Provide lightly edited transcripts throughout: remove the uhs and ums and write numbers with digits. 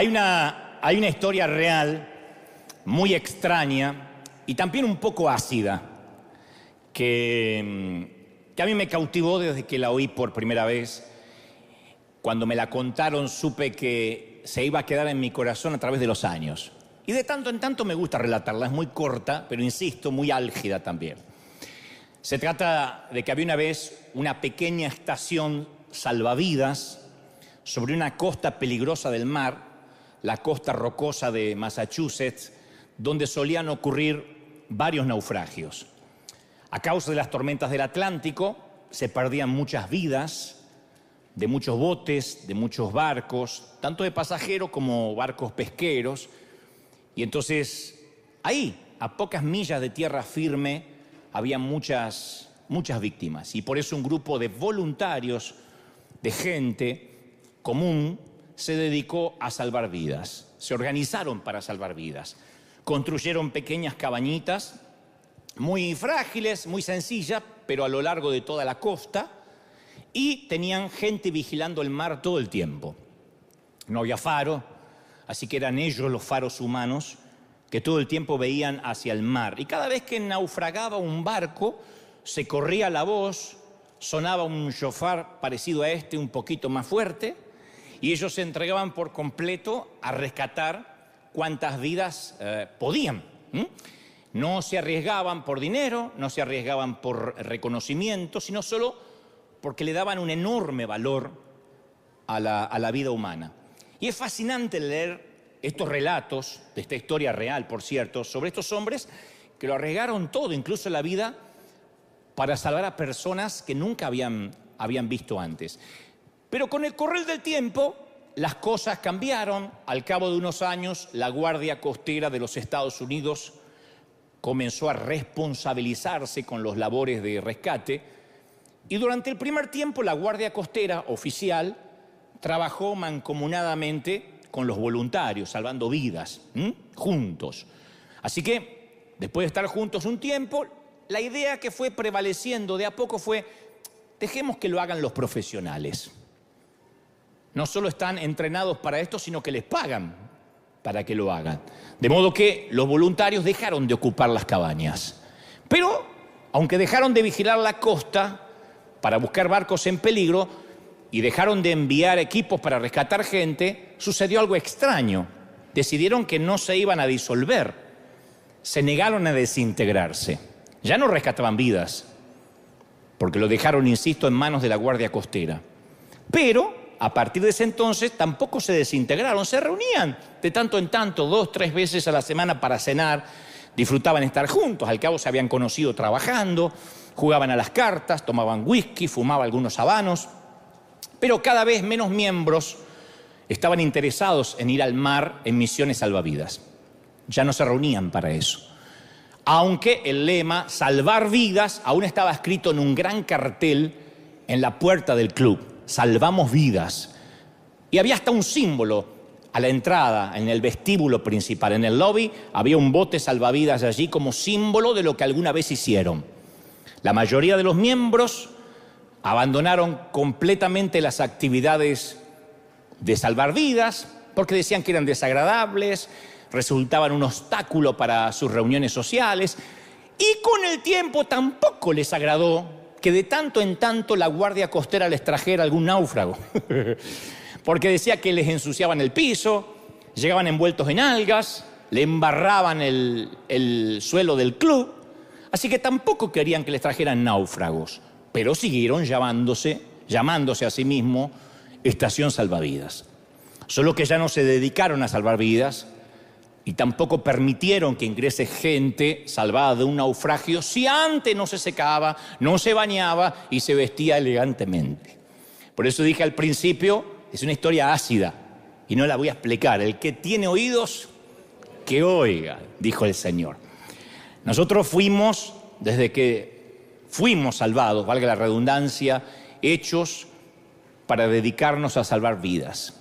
Hay una historia real muy extraña y también un poco ácida que a mí me cautivó desde que la oí por primera vez. Cuando me la contaron supe que se iba a quedar en mi corazón a través de los años. Y de tanto en tanto me gusta relatarla, es muy corta, pero insisto, muy álgida también. Se trata de que había una vez una pequeña estación salvavidas sobre una costa peligrosa del mar, la costa rocosa de Massachusetts, donde solían ocurrir varios naufragios. A causa de las tormentas del Atlántico se perdían muchas vidas de muchos botes, de muchos barcos, tanto de pasajeros como barcos pesqueros. Y entonces ahí, a pocas millas de tierra firme, había muchas víctimas. Y por eso un grupo de voluntarios, de gente común, se dedicó a salvar vidas. Se organizaron para salvar vidas. Construyeron pequeñas cabañitas, muy frágiles, muy sencillas, pero a lo largo de toda la costa, y tenían gente vigilando el mar todo el tiempo. No había faro, así que eran ellos los faros humanos que todo el tiempo veían hacia el mar. Y cada vez que naufragaba un barco, se corría la voz, sonaba un shofar parecido a este, un poquito más fuerte, y ellos se entregaban por completo a rescatar cuantas vidas podían. No se arriesgaban por dinero, no se arriesgaban por reconocimiento, sino solo porque le daban un enorme valor a la vida humana. Y es fascinante leer estos relatos, de esta historia real, por cierto, sobre estos hombres que lo arriesgaron todo, incluso la vida, para salvar a personas que nunca habían visto antes. Pero con el correr del tiempo, las cosas cambiaron. Al cabo de unos años, la Guardia Costera de los Estados Unidos comenzó a responsabilizarse con los labores de rescate. Y durante el primer tiempo, la Guardia Costera oficial trabajó mancomunadamente con los voluntarios, salvando vidas, juntos. Así que, después de estar juntos un tiempo, la idea que fue prevaleciendo de a poco fue: dejemos que lo hagan los profesionales. No solo están entrenados para esto, sino que les pagan para que lo hagan. De modo que los voluntarios dejaron de ocupar las cabañas. Pero, aunque dejaron de vigilar la costa para buscar barcos en peligro y dejaron de enviar equipos para rescatar gente, sucedió algo extraño. Decidieron que no se iban a disolver. Se negaron a desintegrarse. Ya no rescataban vidas, porque lo dejaron, insisto, en manos de la Guardia Costera. Pero a partir de ese entonces tampoco se desintegraron, se reunían de tanto en tanto, 2, 3 veces a la semana para cenar, disfrutaban estar juntos, al cabo se habían conocido trabajando, jugaban a las cartas, tomaban whisky, fumaban algunos habanos, pero cada vez menos miembros estaban interesados en ir al mar en misiones salvavidas. Ya no se reunían para eso. Aunque el lema "salvar vidas" aún estaba escrito en un gran cartel en la puerta del club. Salvamos vidas. Y había hasta un símbolo a la entrada, en el vestíbulo principal, en el lobby, había un bote salvavidas allí como símbolo de lo que alguna vez hicieron. La mayoría de los miembros abandonaron completamente las actividades de salvar vidas porque decían que eran desagradables, resultaban un obstáculo para sus reuniones sociales, y con el tiempo tampoco les agradó que de tanto en tanto la Guardia Costera les trajera algún náufrago, porque decía que les ensuciaban el piso, llegaban envueltos en algas, le embarraban el suelo del club, así que tampoco querían que les trajeran náufragos, pero siguieron llamándose a sí mismo Estación Salvavidas. Solo que ya no se dedicaron a salvar vidas y tampoco permitieron que ingrese gente salvada de un naufragio si antes no se secaba, no se bañaba y se vestía elegantemente. Por eso dije al principio, es una historia ácida y no la voy a explicar. El que tiene oídos, que oiga, dijo el Señor. Nosotros fuimos, desde que fuimos salvados, valga la redundancia, hechos para dedicarnos a salvar vidas,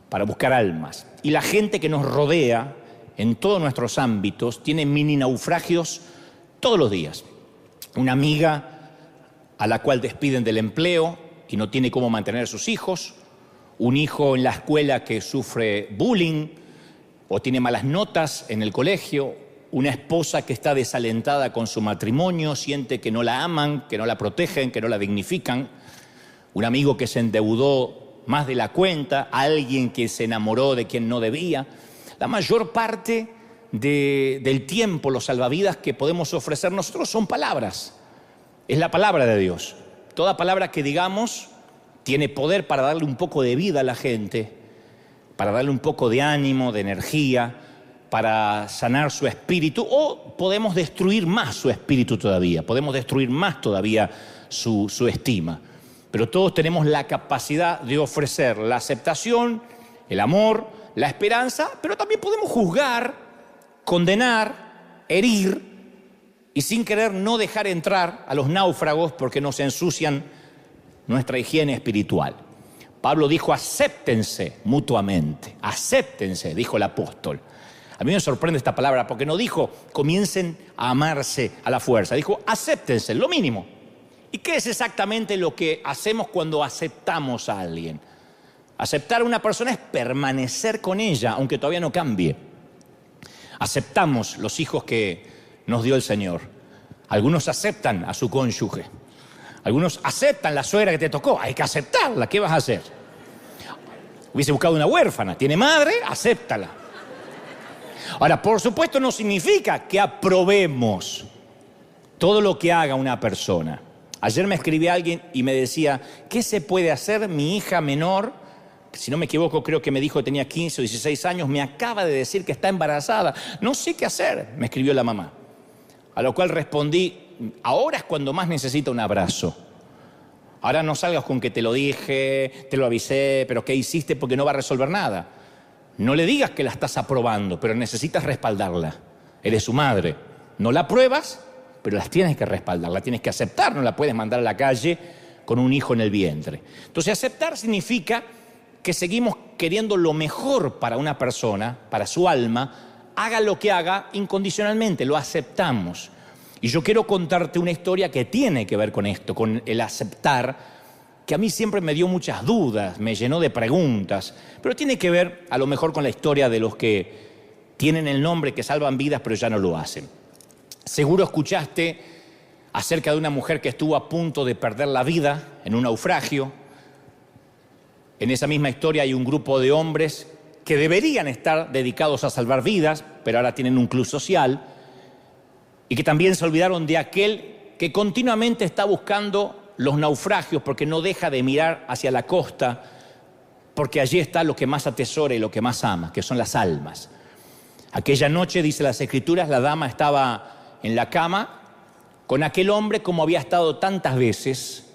para buscar almas. Y la gente que nos rodea en todos nuestros ámbitos tiene mini naufragios todos los días. Una amiga a la cual despiden del empleo y no tiene cómo mantener a sus hijos, un hijo en la escuela que sufre bullying o tiene malas notas en el colegio, una esposa que está desalentada con su matrimonio, siente que no la aman, que no la protegen, que no la dignifican, un amigo que se endeudó más de la cuenta, alguien que se enamoró de quien no debía. La mayor parte del tiempo, los salvavidas que podemos ofrecer nosotros son palabras. Es la palabra de Dios. Toda palabra que digamos tiene poder para darle un poco de vida a la gente, para darle un poco de ánimo, de energía, para sanar su espíritu, o podemos destruir más su espíritu todavía, podemos destruir más todavía su estima. Pero todos tenemos la capacidad de ofrecer la aceptación, el amor, la esperanza, pero también podemos juzgar, condenar, herir y sin querer no dejar entrar a los náufragos porque nos ensucian nuestra higiene espiritual. Pablo dijo: acéptense mutuamente, acéptense, dijo el apóstol. A mí me sorprende esta palabra porque no dijo comiencen a amarse a la fuerza, dijo acéptense, lo mínimo. ¿Y qué es exactamente lo que hacemos cuando aceptamos a alguien? Aceptar a una persona es permanecer con ella, aunque todavía no cambie. Aceptamos los hijos que nos dio el Señor. Algunos aceptan a su cónyuge. Algunos aceptan la suegra que te tocó. Hay que aceptarla. ¿Qué vas a hacer? Hubiese buscado una huérfana. ¿Tiene madre? Acéptala. Ahora, por supuesto, no significa que aprobemos todo lo que haga una persona. Ayer me escribí a alguien y me decía: ¿qué se puede hacer? Mi hija menor, si no me equivoco, creo que me dijo que tenía 15 o 16 años, me acaba de decir que está embarazada. No sé qué hacer, me escribió la mamá. A lo cual respondí: ahora es cuando más necesita un abrazo. Ahora no salgas con que te lo dije, te lo avisé, pero ¿qué hiciste? Porque no va a resolver nada. No le digas que la estás aprobando, pero necesitas respaldarla. Eres su madre. No la apruebas, pero las tienes que respaldar, la tienes que aceptar. No la puedes mandar a la calle con un hijo en el vientre. Entonces, aceptar significa que seguimos queriendo lo mejor para una persona, para su alma, haga lo que haga incondicionalmente, lo aceptamos. Y yo quiero contarte una historia que tiene que ver con esto, con el aceptar, que a mí siempre me dio muchas dudas, me llenó de preguntas, pero tiene que ver a lo mejor con la historia de los que tienen el nombre, que salvan vidas, pero ya no lo hacen. Seguro escuchaste acerca de una mujer que estuvo a punto de perder la vida en un naufragio. En esa misma historia hay un grupo de hombres que deberían estar dedicados a salvar vidas, pero ahora tienen un club social, y que también se olvidaron de aquel que continuamente está buscando los naufragios porque no deja de mirar hacia la costa, porque allí está lo que más atesora y lo que más ama, que son las almas. Aquella noche, dice las Escrituras, la dama estaba en la cama con aquel hombre como había estado tantas veces.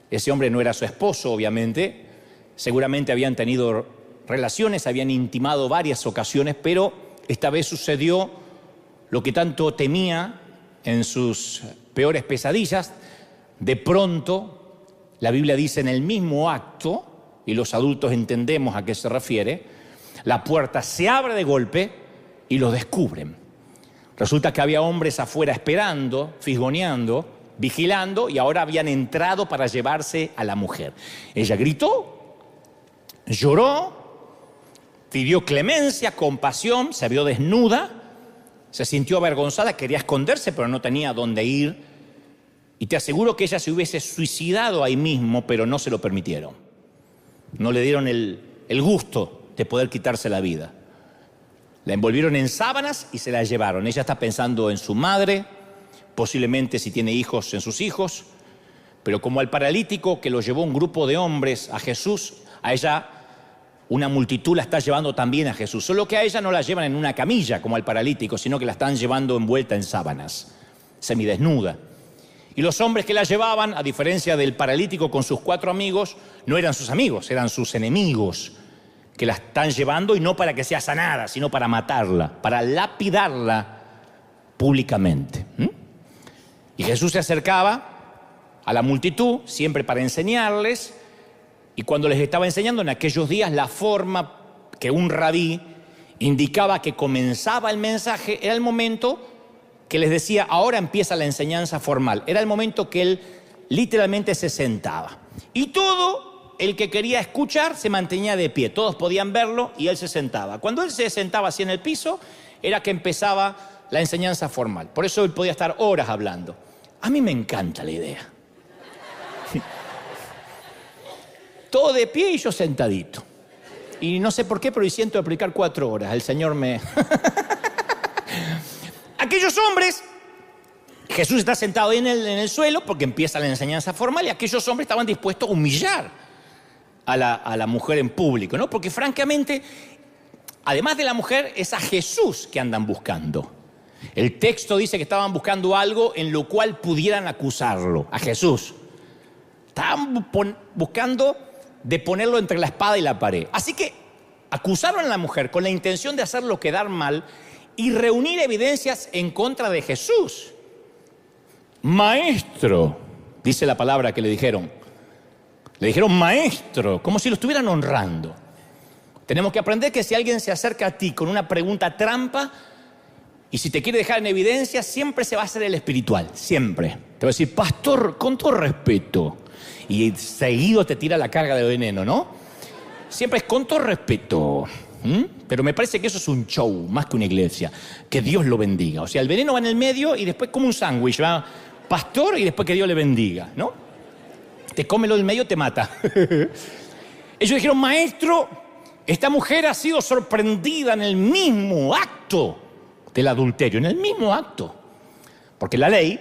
Ese hombre no era su esposo, obviamente. Seguramente habían tenido relaciones, habían intimado varias ocasiones, pero esta vez sucedió lo que tanto temía en sus peores pesadillas. De pronto, la Biblia dice, en el mismo acto, y los adultos entendemos a qué se refiere, la puerta se abre de golpe y los descubren. Resulta que había hombres afuera esperando, fisgoneando, vigilando, y ahora habían entrado para llevarse a la mujer. Ella gritó, lloró, pidió clemencia, compasión, se vio desnuda, se sintió avergonzada, quería esconderse, pero no tenía dónde ir. Y te aseguro que ella se hubiese suicidado ahí mismo, pero no se lo permitieron. No le dieron el gusto de poder quitarse la vida. La envolvieron en sábanas y se la llevaron. Ella está pensando en su madre, posiblemente si tiene hijos, en sus hijos. Pero como al paralítico que lo llevó un grupo de hombres a Jesús, a ella una multitud la está llevando también a Jesús. Solo que a ella no la llevan en una camilla como al paralítico, sino que la están llevando envuelta en sábanas, semidesnuda. Y los hombres que la llevaban, a diferencia del paralítico con sus 4 amigos, no eran sus amigos, eran sus enemigos, que la están llevando, y no para que sea sanada, sino para matarla, para lapidarla públicamente. Y Jesús se acercaba a la multitud, siempre para enseñarles, y cuando les estaba enseñando en aquellos días, la forma que un rabí indicaba que comenzaba el mensaje era el momento que les decía, ahora empieza la enseñanza formal. Era el momento que él literalmente se sentaba. Y todo el que quería escuchar se mantenía de pie. Todos podían verlo y él se sentaba. Cuando él se sentaba así en el piso, era que empezaba la enseñanza formal. Por eso él podía estar horas hablando. A mí me encanta la idea. Todo de pie y yo sentadito. Y no sé por qué, pero hoy siento aplicar 4 horas. El Señor me... Aquellos hombres, Jesús está sentado ahí en el suelo porque empieza la enseñanza formal y aquellos hombres estaban dispuestos a humillar a la mujer en público, ¿no? Porque francamente, además de la mujer, es a Jesús que andan buscando. El texto dice que estaban buscando algo en lo cual pudieran acusarlo, a Jesús. Estaban buscando de ponerlo entre la espada y la pared. Así que acusaron a la mujer con la intención de hacerlo quedar mal y reunir evidencias en contra de Jesús. Maestro, dice la palabra que le dijeron. Le dijeron maestro, como si lo estuvieran honrando. Tenemos que aprender que si alguien se acerca a ti con una pregunta trampa y si te quiere dejar en evidencia, siempre se va a hacer el espiritual, siempre. Te va a decir, pastor, con todo respeto. Y seguido te tira la carga de veneno, ¿no? Siempre es con todo respeto. Pero me parece que eso es un show, más que una iglesia. Que Dios lo bendiga. O sea, el veneno va en el medio y después como un sándwich, va pastor y después que Dios le bendiga, ¿no? Te come lo del medio, te mata. Ellos dijeron, maestro, esta mujer ha sido sorprendida en el mismo acto del adulterio, en el mismo acto. Porque la ley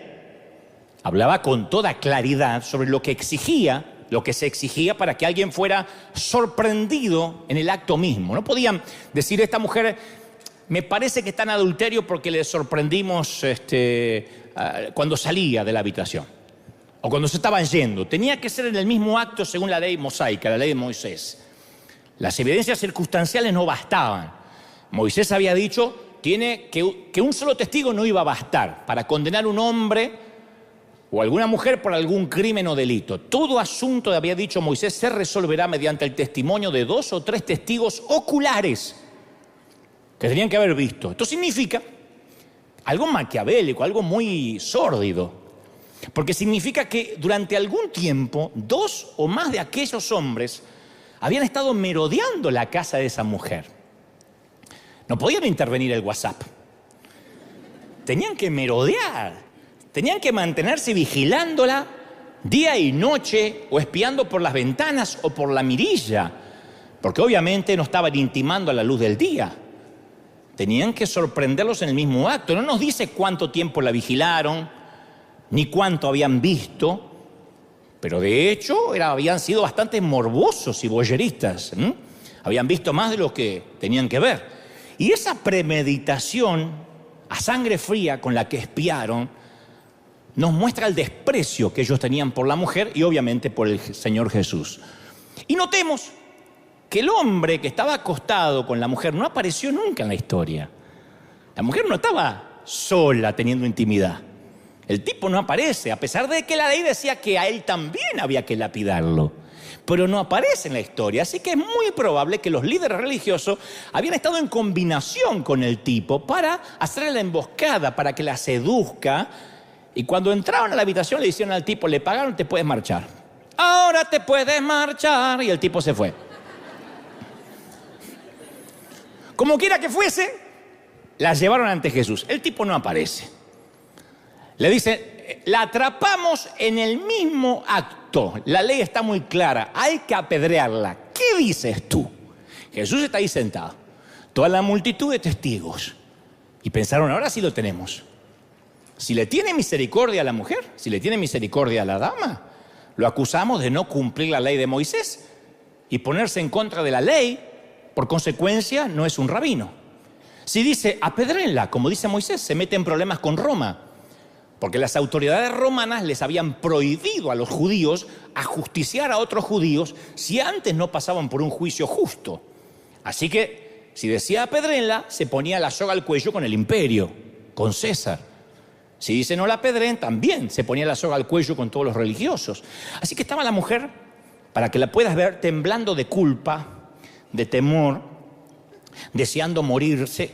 hablaba con toda claridad sobre lo que se exigía para que alguien fuera sorprendido en el acto mismo. No podían decir, esta mujer me parece que está en adulterio porque le sorprendimos cuando salía de la habitación o cuando se estaban yendo. Tenía que ser en el mismo acto según la ley mosaica, la ley de Moisés. Las evidencias circunstanciales no bastaban. Moisés había dicho que un solo testigo no iba a bastar para condenar a un hombre o alguna mujer por algún crimen o delito. Todo asunto, había dicho Moisés, se resolverá mediante el testimonio de 2 o 3 testigos oculares que tenían que haber visto. Esto significa algo maquiavélico, algo muy sórdido. Porque significa que durante algún tiempo 2 o más de aquellos hombres habían estado merodeando la casa de esa mujer. No podían intervenir el WhatsApp. Tenían que merodear. Tenían que mantenerse vigilándola día y noche o espiando por las ventanas o por la mirilla, porque obviamente no estaban intimando a la luz del día. Tenían que sorprenderlos en el mismo acto. No nos dice cuánto tiempo la vigilaron, ni cuánto habían visto, pero de hecho habían sido bastante morbosos y voyeristas. Habían visto más de lo que tenían que ver. Y esa premeditación a sangre fría con la que espiaron nos muestra el desprecio que ellos tenían por la mujer y obviamente por el Señor Jesús. Y notemos que el hombre que estaba acostado con la mujer no apareció nunca en la historia. La mujer no estaba sola teniendo intimidad. El tipo no aparece, a pesar de que la ley decía que a él también había que lapidarlo. Pero no aparece en la historia, así que es muy probable que los líderes religiosos habían estado en combinación con el tipo para hacerle la emboscada, para que la seduzca. Y cuando entraron a la habitación le dijeron al tipo, le pagaron, te puedes marchar. Ahora te puedes marchar. Y el tipo se fue. Como quiera que fuese, la llevaron ante Jesús. El tipo no aparece. Le dice, la atrapamos en el mismo acto. La ley está muy clara, hay que apedrearla. ¿Qué dices tú? Jesús está ahí sentado. Toda la multitud de testigos. Y pensaron, ahora sí lo tenemos. Si le tiene misericordia a la mujer, si le tiene misericordia a la dama, lo acusamos de no cumplir la ley de Moisés y ponerse en contra de la ley, por consecuencia no es un rabino. Si dice apedréenla, como dice Moisés, se mete en problemas con Roma, porque las autoridades romanas les habían prohibido a los judíos ajusticiar a otros judíos si antes no pasaban por un juicio justo. Así que si decía apedréenla, se ponía la soga al cuello con el imperio, con César. Si dice no la apedreen, también se ponía la soga al cuello con todos los religiosos. Así que estaba la mujer, para que la puedas ver, temblando de culpa, de temor, deseando morirse,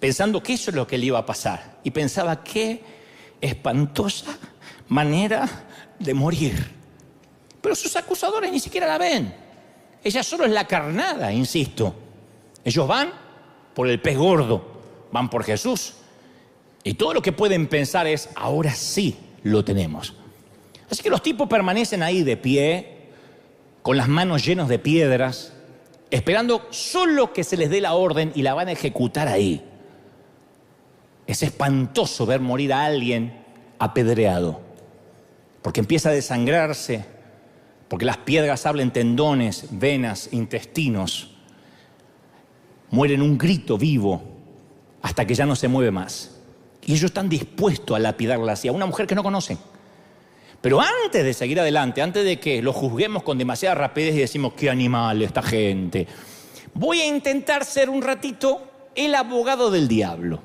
pensando que eso es lo que le iba a pasar. Y pensaba, qué espantosa manera de morir. Pero sus acusadores ni siquiera la ven. Ella solo es la carnada, insisto. Ellos van por el pez gordo, van por Jesús. Y todo lo que pueden pensar es, ahora sí lo tenemos. Así que los tipos permanecen ahí de pie, con las manos llenas de piedras, esperando solo que se les dé la orden y la van a ejecutar ahí. Es espantoso ver morir a alguien apedreado, porque empieza a desangrarse, porque las piedras abren tendones, venas, intestinos. Muere en un grito vivo hasta que ya no se mueve más. Y ellos están dispuestos a lapidarla así, a una mujer que no conocen. Pero antes de seguir adelante, antes de que lo juzguemos con demasiada rapidez y decimos, qué animal esta gente, voy a intentar ser un ratito el abogado del diablo.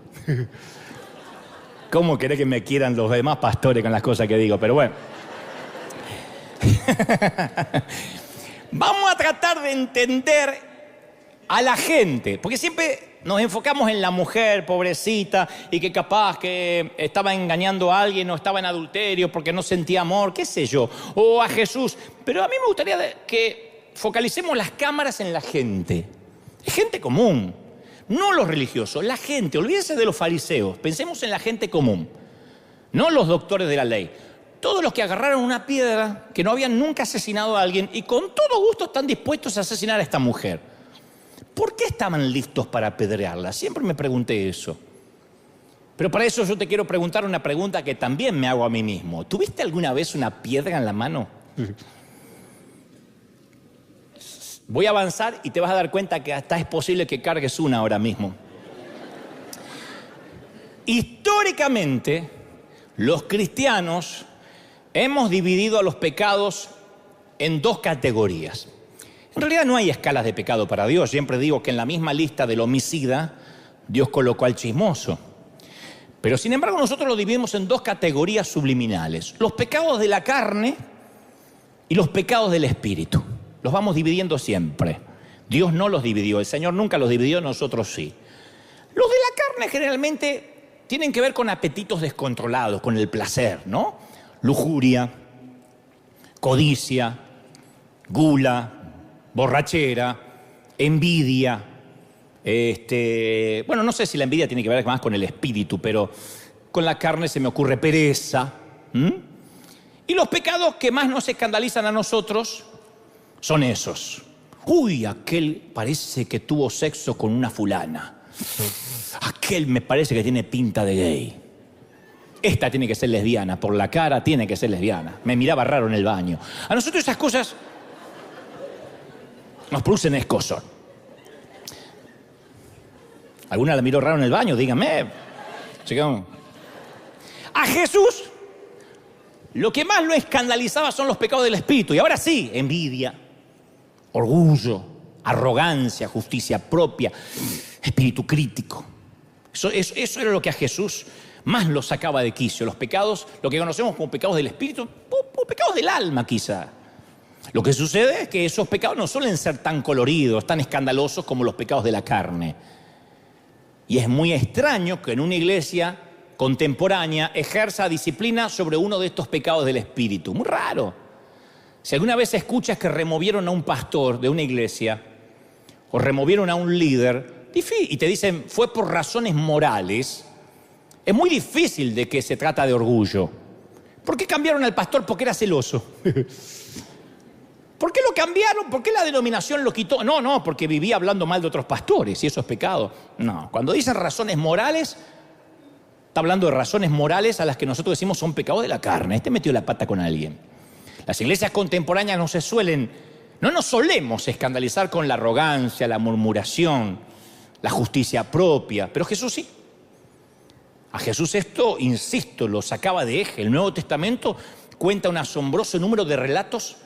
¿Cómo querés que me quieran los demás pastores con las cosas que digo? Pero bueno. Vamos a tratar de entender a la gente, porque siempre nos enfocamos en la mujer, pobrecita, y que capaz que estaba engañando a alguien o estaba en adulterio porque no sentía amor, qué sé yo, o a Jesús. Pero a mí me gustaría que focalicemos las cámaras en la gente. Es gente común, no los religiosos, la gente. Olvídense de los fariseos, pensemos en la gente común, no los doctores de la ley. Todos los que agarraron una piedra, que no habían nunca asesinado a alguien y con todo gusto están dispuestos a asesinar a esta mujer. ¿Por qué estaban listos para apedrearla? Siempre me pregunté eso. Pero para eso yo te quiero preguntar una pregunta que también me hago a mí mismo. ¿Tuviste alguna vez una piedra en la mano? Voy a avanzar y te vas a dar cuenta que hasta es posible que cargues una ahora mismo. Históricamente, los cristianos hemos dividido a los pecados en dos categorías. En realidad no hay escalas de pecado para Dios. Siempre digo que en la misma lista del homicida, Dios colocó al chismoso. Pero sin embargo nosotros lo dividimos en dos categorías subliminales. Los pecados de la carne y los pecados del espíritu. Los vamos dividiendo siempre. Dios no los dividió, el Señor nunca los dividió, nosotros sí. Los de la carne generalmente tienen que ver con apetitos descontrolados, con el placer, ¿no? Lujuria, codicia, gula, borrachera, envidia. Bueno, no sé si la envidia tiene que ver más con el espíritu, pero con la carne se me ocurre pereza. Y los pecados que más nos escandalizan a nosotros son esos. Uy, aquel parece que tuvo sexo con una fulana. Aquel me parece que tiene pinta de gay. Esta tiene que ser lesbiana, por la cara tiene que ser lesbiana. Me miraba raro en el baño. A nosotros esas cosas nos producen escozor. ¿Alguna la miró raro en el baño? Díganme. A Jesús lo que más lo escandalizaba son los pecados del espíritu. Y ahora sí, envidia, orgullo, arrogancia, justicia propia, espíritu crítico. Eso era lo que a Jesús más lo sacaba de quicio. Los pecados, lo que conocemos como pecados del espíritu, o pecados del alma quizá. Lo que sucede es que esos pecados no suelen ser tan coloridos, tan escandalosos como los pecados de la carne. Y es muy extraño que en una iglesia contemporánea ejerza disciplina sobre uno de estos pecados del espíritu. Muy raro. Si alguna vez escuchas que removieron a un pastor de una iglesia o removieron a un líder y te dicen fue por razones morales, es muy difícil de que se trata de orgullo. ¿Por qué cambiaron al pastor? Porque era celoso. ¿Por qué lo cambiaron? ¿Por qué la denominación lo quitó? No, porque vivía hablando mal de otros pastores y eso es pecado. No, cuando dicen razones morales, está hablando de razones morales a las que nosotros decimos son pecados de la carne. Este metió la pata con alguien. Las iglesias contemporáneas no nos solemos escandalizar con la arrogancia, la murmuración, la justicia propia, pero Jesús sí. A Jesús esto, insisto, lo sacaba de eje. El Nuevo Testamento cuenta un asombroso número de relatos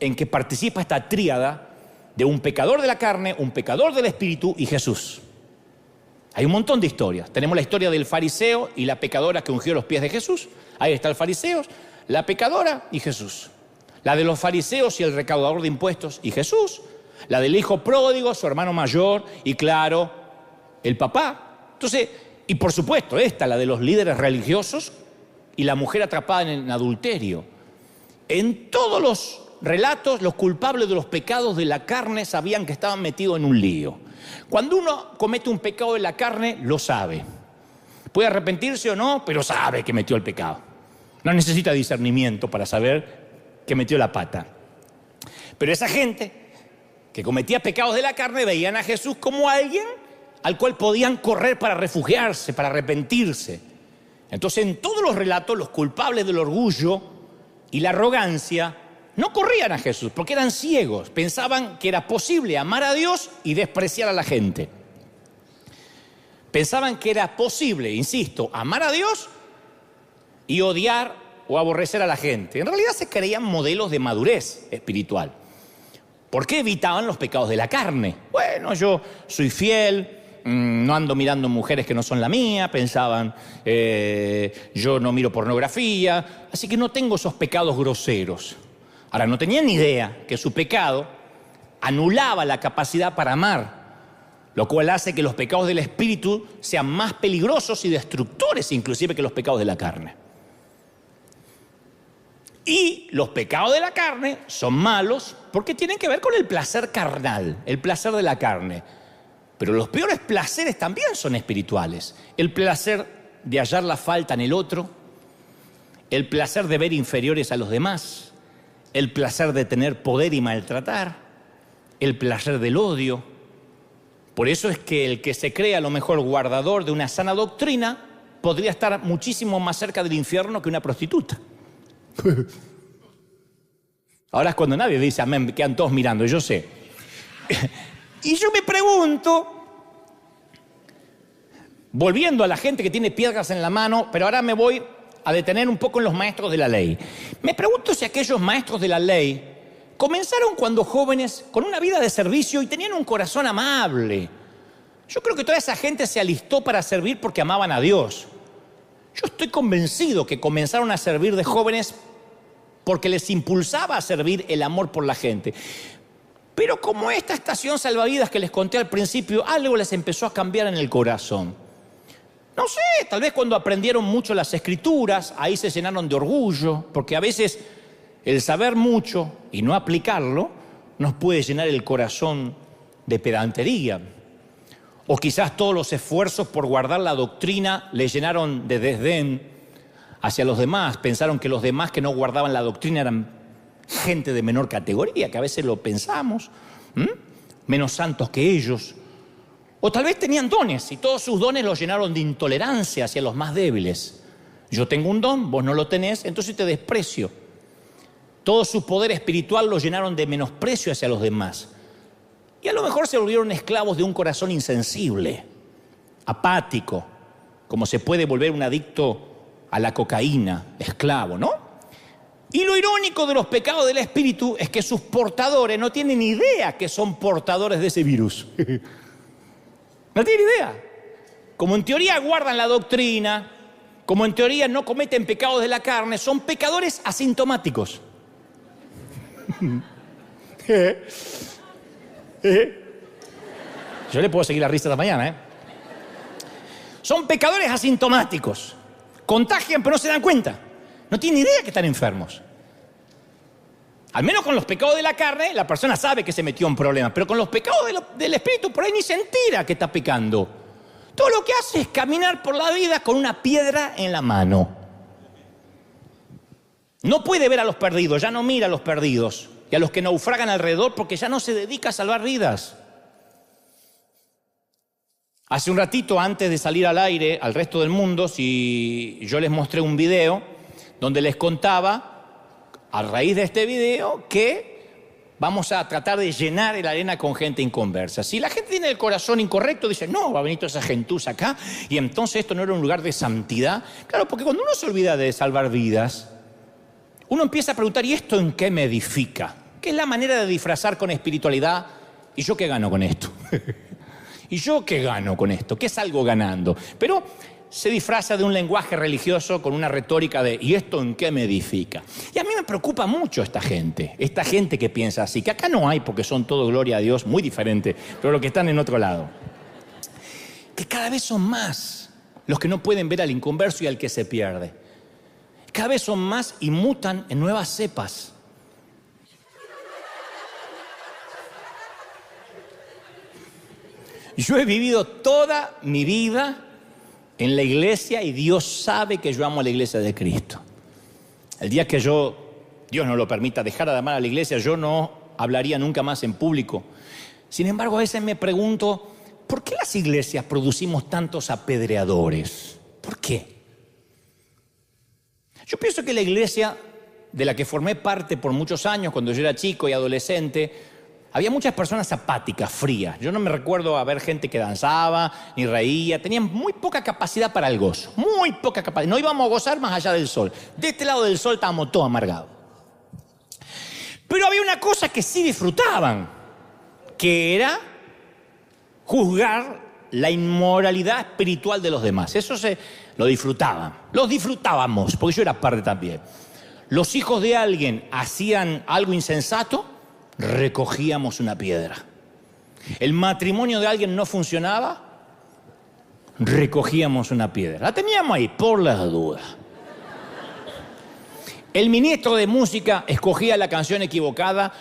en que participa esta tríada de un pecador de la carne, un pecador del espíritu y Jesús. Hay un montón de historias. Tenemos la historia del fariseo y la pecadora que ungió los pies de Jesús. Ahí está el fariseo, la pecadora y Jesús. La de los fariseos y el recaudador de impuestos y Jesús. La del hijo pródigo, su hermano mayor y claro, el papá. Entonces, y por supuesto esta, la de los líderes religiosos y la mujer atrapada en adulterio. En todos los relatos, los culpables de los pecados de la carne sabían que estaban metidos en un lío. Cuando uno comete un pecado de la carne, lo sabe. Puede arrepentirse o no, pero sabe que metió el pecado. No necesita discernimiento para saber que metió la pata. Pero esa gente que cometía pecados de la carne veían a Jesús como alguien al cual podían correr para refugiarse, para arrepentirse. Entonces, en todos los relatos, los culpables del orgullo y la arrogancia no corrían a Jesús porque eran ciegos. Pensaban que era posible amar a Dios y despreciar a la gente. Pensaban que era posible, insisto, amar a Dios y odiar o aborrecer a la gente. En realidad se creían modelos de madurez espiritual. ¿Por qué evitaban los pecados de la carne? Bueno, yo soy fiel, no ando mirando mujeres que no son la mía, pensaban, yo no miro pornografía, así que no tengo esos pecados groseros. Ahora, no tenían ni idea que su pecado anulaba la capacidad para amar, lo cual hace que los pecados del espíritu sean más peligrosos y destructores inclusive que los pecados de la carne. Y los pecados de la carne son malos porque tienen que ver con el placer carnal, el placer de la carne. Pero los peores placeres también son espirituales. El placer de hallar la falta en el otro, el placer de ver inferiores a los demás, el placer de tener poder y maltratar, el placer del odio. Por eso es que el que se cree a lo mejor guardador de una sana doctrina podría estar muchísimo más cerca del infierno que una prostituta. Ahora es cuando nadie dice amén, quedan todos mirando, yo sé. Y yo me pregunto, volviendo a la gente que tiene piedras en la mano, pero ahora me voy a detener un poco en los maestros de la ley. Me pregunto si aquellos maestros de la ley comenzaron cuando jóvenes con una vida de servicio y tenían un corazón amable. Yo creo que toda esa gente se alistó para servir porque amaban a Dios. Yo estoy convencido que comenzaron a servir de jóvenes porque les impulsaba a servir el amor por la gente. Pero como esta estación salvavidas que les conté al principio, algo les empezó a cambiar en el corazón. No sé, tal vez cuando aprendieron mucho las escrituras, ahí se llenaron de orgullo, porque a veces el saber mucho y no aplicarlo nos puede llenar el corazón de pedantería. O quizás todos los esfuerzos por guardar la doctrina les llenaron de desdén hacia los demás. Pensaron que los demás que no guardaban la doctrina eran gente de menor categoría, que a veces lo pensamos, menos santos que ellos. O tal vez tenían dones y todos sus dones los llenaron de intolerancia hacia los más débiles. Yo tengo un don, vos no lo tenés, entonces te desprecio. Todo su poder espiritual lo llenaron de menosprecio hacia los demás. Y a lo mejor se volvieron esclavos de un corazón insensible, apático, como se puede volver un adicto a la cocaína, esclavo, ¿no? Y lo irónico de los pecados del espíritu es que sus portadores no tienen idea que son portadores de ese virus. No tienen idea. Como en teoría guardan la doctrina, como en teoría no cometen pecados de la carne, son pecadores asintomáticos. Yo le puedo seguir la risa esta mañana, ¿eh? Son pecadores asintomáticos. Contagian pero no se dan cuenta. No tienen idea que están enfermos. Al menos con los pecados de la carne, la persona sabe que se metió en problemas. Pero con los pecados del espíritu, por ahí ni se entera que está pecando. Todo lo que hace es caminar por la vida con una piedra en la mano. No puede ver a los perdidos, ya no mira a los perdidos. Y a los que naufragan alrededor porque ya no se dedica a salvar vidas. Hace un ratito, antes de salir al aire, al resto del mundo, yo les mostré un video donde les contaba, a raíz de este video, que vamos a tratar de llenar la arena con gente inconversa. Si la gente tiene el corazón incorrecto, dice, no, va a venir toda esa gentuza acá, y entonces esto no era un lugar de santidad. Claro, porque cuando uno se olvida de salvar vidas, uno empieza a preguntar, ¿y esto en qué me edifica? ¿Qué es la manera de disfrazar con espiritualidad? ¿Y yo qué gano con esto? ¿Y yo qué gano con esto? ¿Qué salgo ganando? Pero se disfraza de un lenguaje religioso con una retórica de ¿y esto en qué me edifica? Y a mí me preocupa mucho esta gente que piensa así, que acá no hay porque son todo, gloria a Dios, muy diferente, pero los que están en otro lado. Que cada vez son más los que no pueden ver al inconverso y al que se pierde. Cada vez son más y mutan en nuevas cepas. Yo he vivido toda mi vida en la iglesia y Dios sabe que yo amo a la iglesia de Cristo. El día que yo, Dios no lo permita, dejara de amar a la iglesia, yo no hablaría nunca más en público. Sin embargo, a veces me pregunto, ¿por qué las iglesias producimos tantos apedreadores? ¿Por qué? Yo pienso que la iglesia de la que formé parte por muchos años, cuando yo era chico y adolescente, había muchas personas apáticas, frías. Yo no me recuerdo haber gente que danzaba, ni reía. Tenían muy poca capacidad para el gozo. Muy poca capacidad. No íbamos a gozar más allá del sol. De este lado del sol estábamos todos amargados. Pero había una cosa que sí disfrutaban, que era juzgar la inmoralidad espiritual de los demás. Eso lo disfrutaban. Los disfrutábamos, porque yo era parte también. Los hijos de alguien hacían algo insensato, recogíamos una piedra. El matrimonio de alguien no funcionaba, recogíamos una piedra. La teníamos ahí por las dudas. El ministro de música escogía la canción equivocada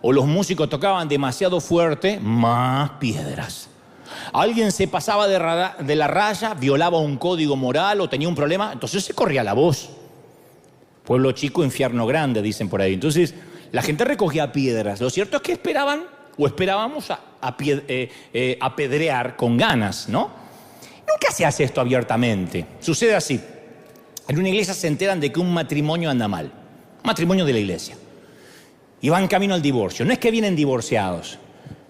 o los músicos tocaban demasiado fuerte, más piedras. Alguien se pasaba de la raya, violaba un código moral o tenía un problema, entonces se corría la voz. Pueblo chico, infierno grande, dicen por ahí. Entonces la gente recogía piedras. Lo cierto es que esperábamos apedrear con ganas, ¿no? Nunca se hace esto abiertamente. Sucede así. En una iglesia se enteran de que un matrimonio anda mal. Matrimonio de la iglesia. Y van camino al divorcio. No es que vienen divorciados.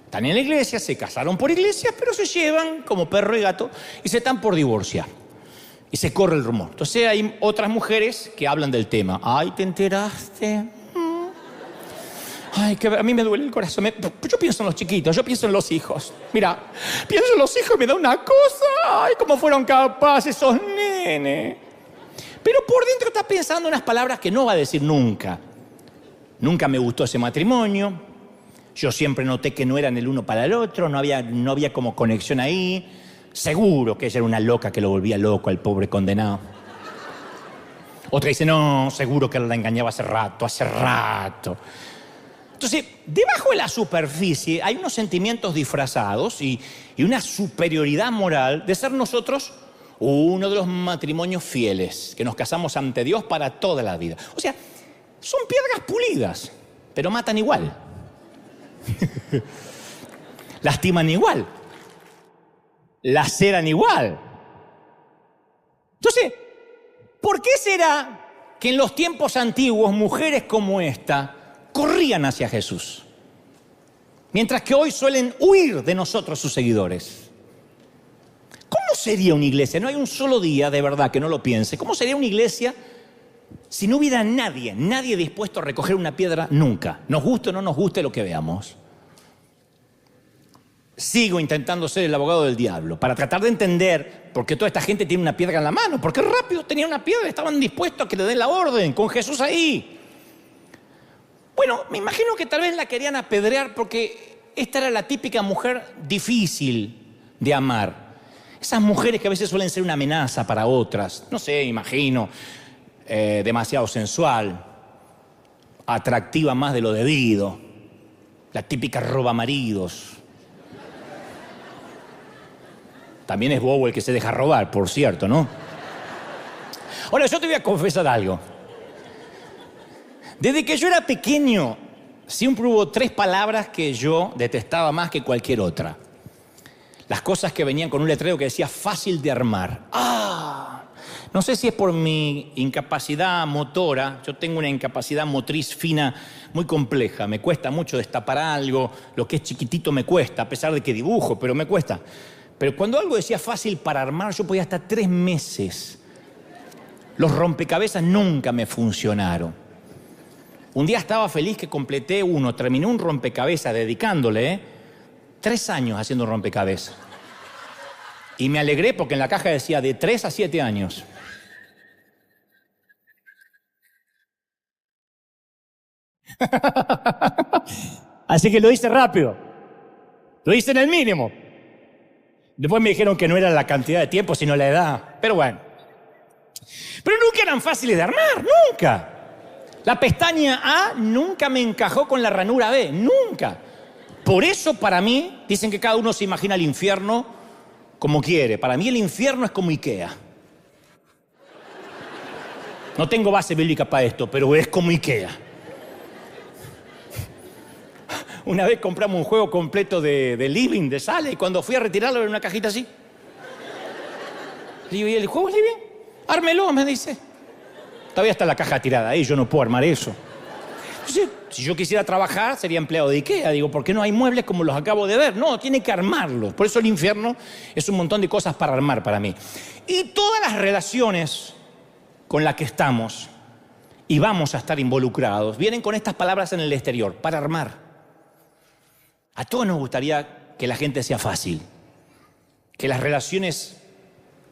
Están en la iglesia, se casaron por iglesia, pero se llevan como perro y gato y se están por divorciar. Y se corre el rumor. Entonces hay otras mujeres que hablan del tema. Ay, ¿te enteraste? Ay, que a mí me duele el corazón. Yo pienso en los chiquitos, yo pienso en los hijos. Mira, pienso en los hijos y me da una cosa. Ay, cómo fueron capaces esos nenes. Pero por dentro está pensando unas palabras que no va a decir nunca. Nunca me gustó ese matrimonio. Yo siempre noté que no eran el uno para el otro. No había como conexión ahí. Seguro que ella era una loca que lo volvía loco al pobre condenado. Otra dice, no, seguro que la engañaba hace rato. Entonces, debajo de la superficie hay unos sentimientos disfrazados y una superioridad moral de ser nosotros uno de los matrimonios fieles, que nos casamos ante Dios para toda la vida. O sea, son piedras pulidas, pero matan igual. Lastiman igual. Laceran igual. Entonces, ¿por qué será que en los tiempos antiguos mujeres como esta corrían hacia Jesús, mientras que hoy suelen huir de nosotros sus seguidores? ¿Cómo sería una iglesia? No hay un solo día, de verdad, que no lo piense. ¿Cómo sería una iglesia si no hubiera nadie dispuesto a recoger una piedra nunca? Nos guste o no nos guste lo que veamos. Sigo intentando ser el abogado del diablo para tratar de entender por qué toda esta gente tiene una piedra en la mano. Porque rápido tenían una piedra, estaban dispuestos a que le den la orden, con Jesús ahí. Bueno, me imagino que tal vez la querían apedrear porque esta era la típica mujer difícil de amar. Esas mujeres que a veces suelen ser una amenaza para otras. No sé, imagino, demasiado sensual, atractiva más de lo debido. La típica roba maridos. También es bobo el que se deja robar, por cierto, ¿no? Ahora, yo te voy a confesar algo. Desde que yo era pequeño, siempre hubo 3 palabras que yo detestaba más que cualquier otra. Las cosas que venían con un letrero que decía fácil de armar. No sé si es por mi incapacidad motora. Yo tengo una incapacidad motriz fina muy compleja. Me cuesta mucho destapar algo. Lo que es chiquitito me cuesta, a pesar de que dibujo, pero me cuesta. Pero cuando algo decía fácil para armar, yo podía hasta 3 meses. Los rompecabezas nunca me funcionaron. Un día estaba feliz que completé uno. Terminé un rompecabezas dedicándole 3 años haciendo rompecabezas. Y me alegré porque en la caja decía de 3 a 7 años. Así que lo hice rápido. Lo hice en el mínimo. Después me dijeron que no era la cantidad de tiempo, sino la edad. Pero bueno. Pero nunca eran fáciles de armar, nunca. La pestaña A nunca me encajó con la ranura B, nunca. Por eso para mí, dicen que cada uno se imagina el infierno como quiere. Para mí el infierno es como Ikea. No tengo base bíblica para esto, pero es como Ikea. Una vez compramos un juego completo de living, de sala, y cuando fui a retirarlo era una cajita así. Le digo, ¿y el juego es living? Ármelo, me dice. Todavía está la caja tirada ahí, yo no puedo armar eso. Entonces, si yo quisiera trabajar, sería empleado de Ikea. Digo, ¿por qué no hay muebles como los acabo de ver? No, tiene que armarlos. Por eso el infierno es un montón de cosas para armar para mí. Y todas las relaciones con las que estamos y vamos a estar involucrados vienen con estas palabras en el exterior, para armar. A todos nos gustaría que la gente sea fácil, que las relaciones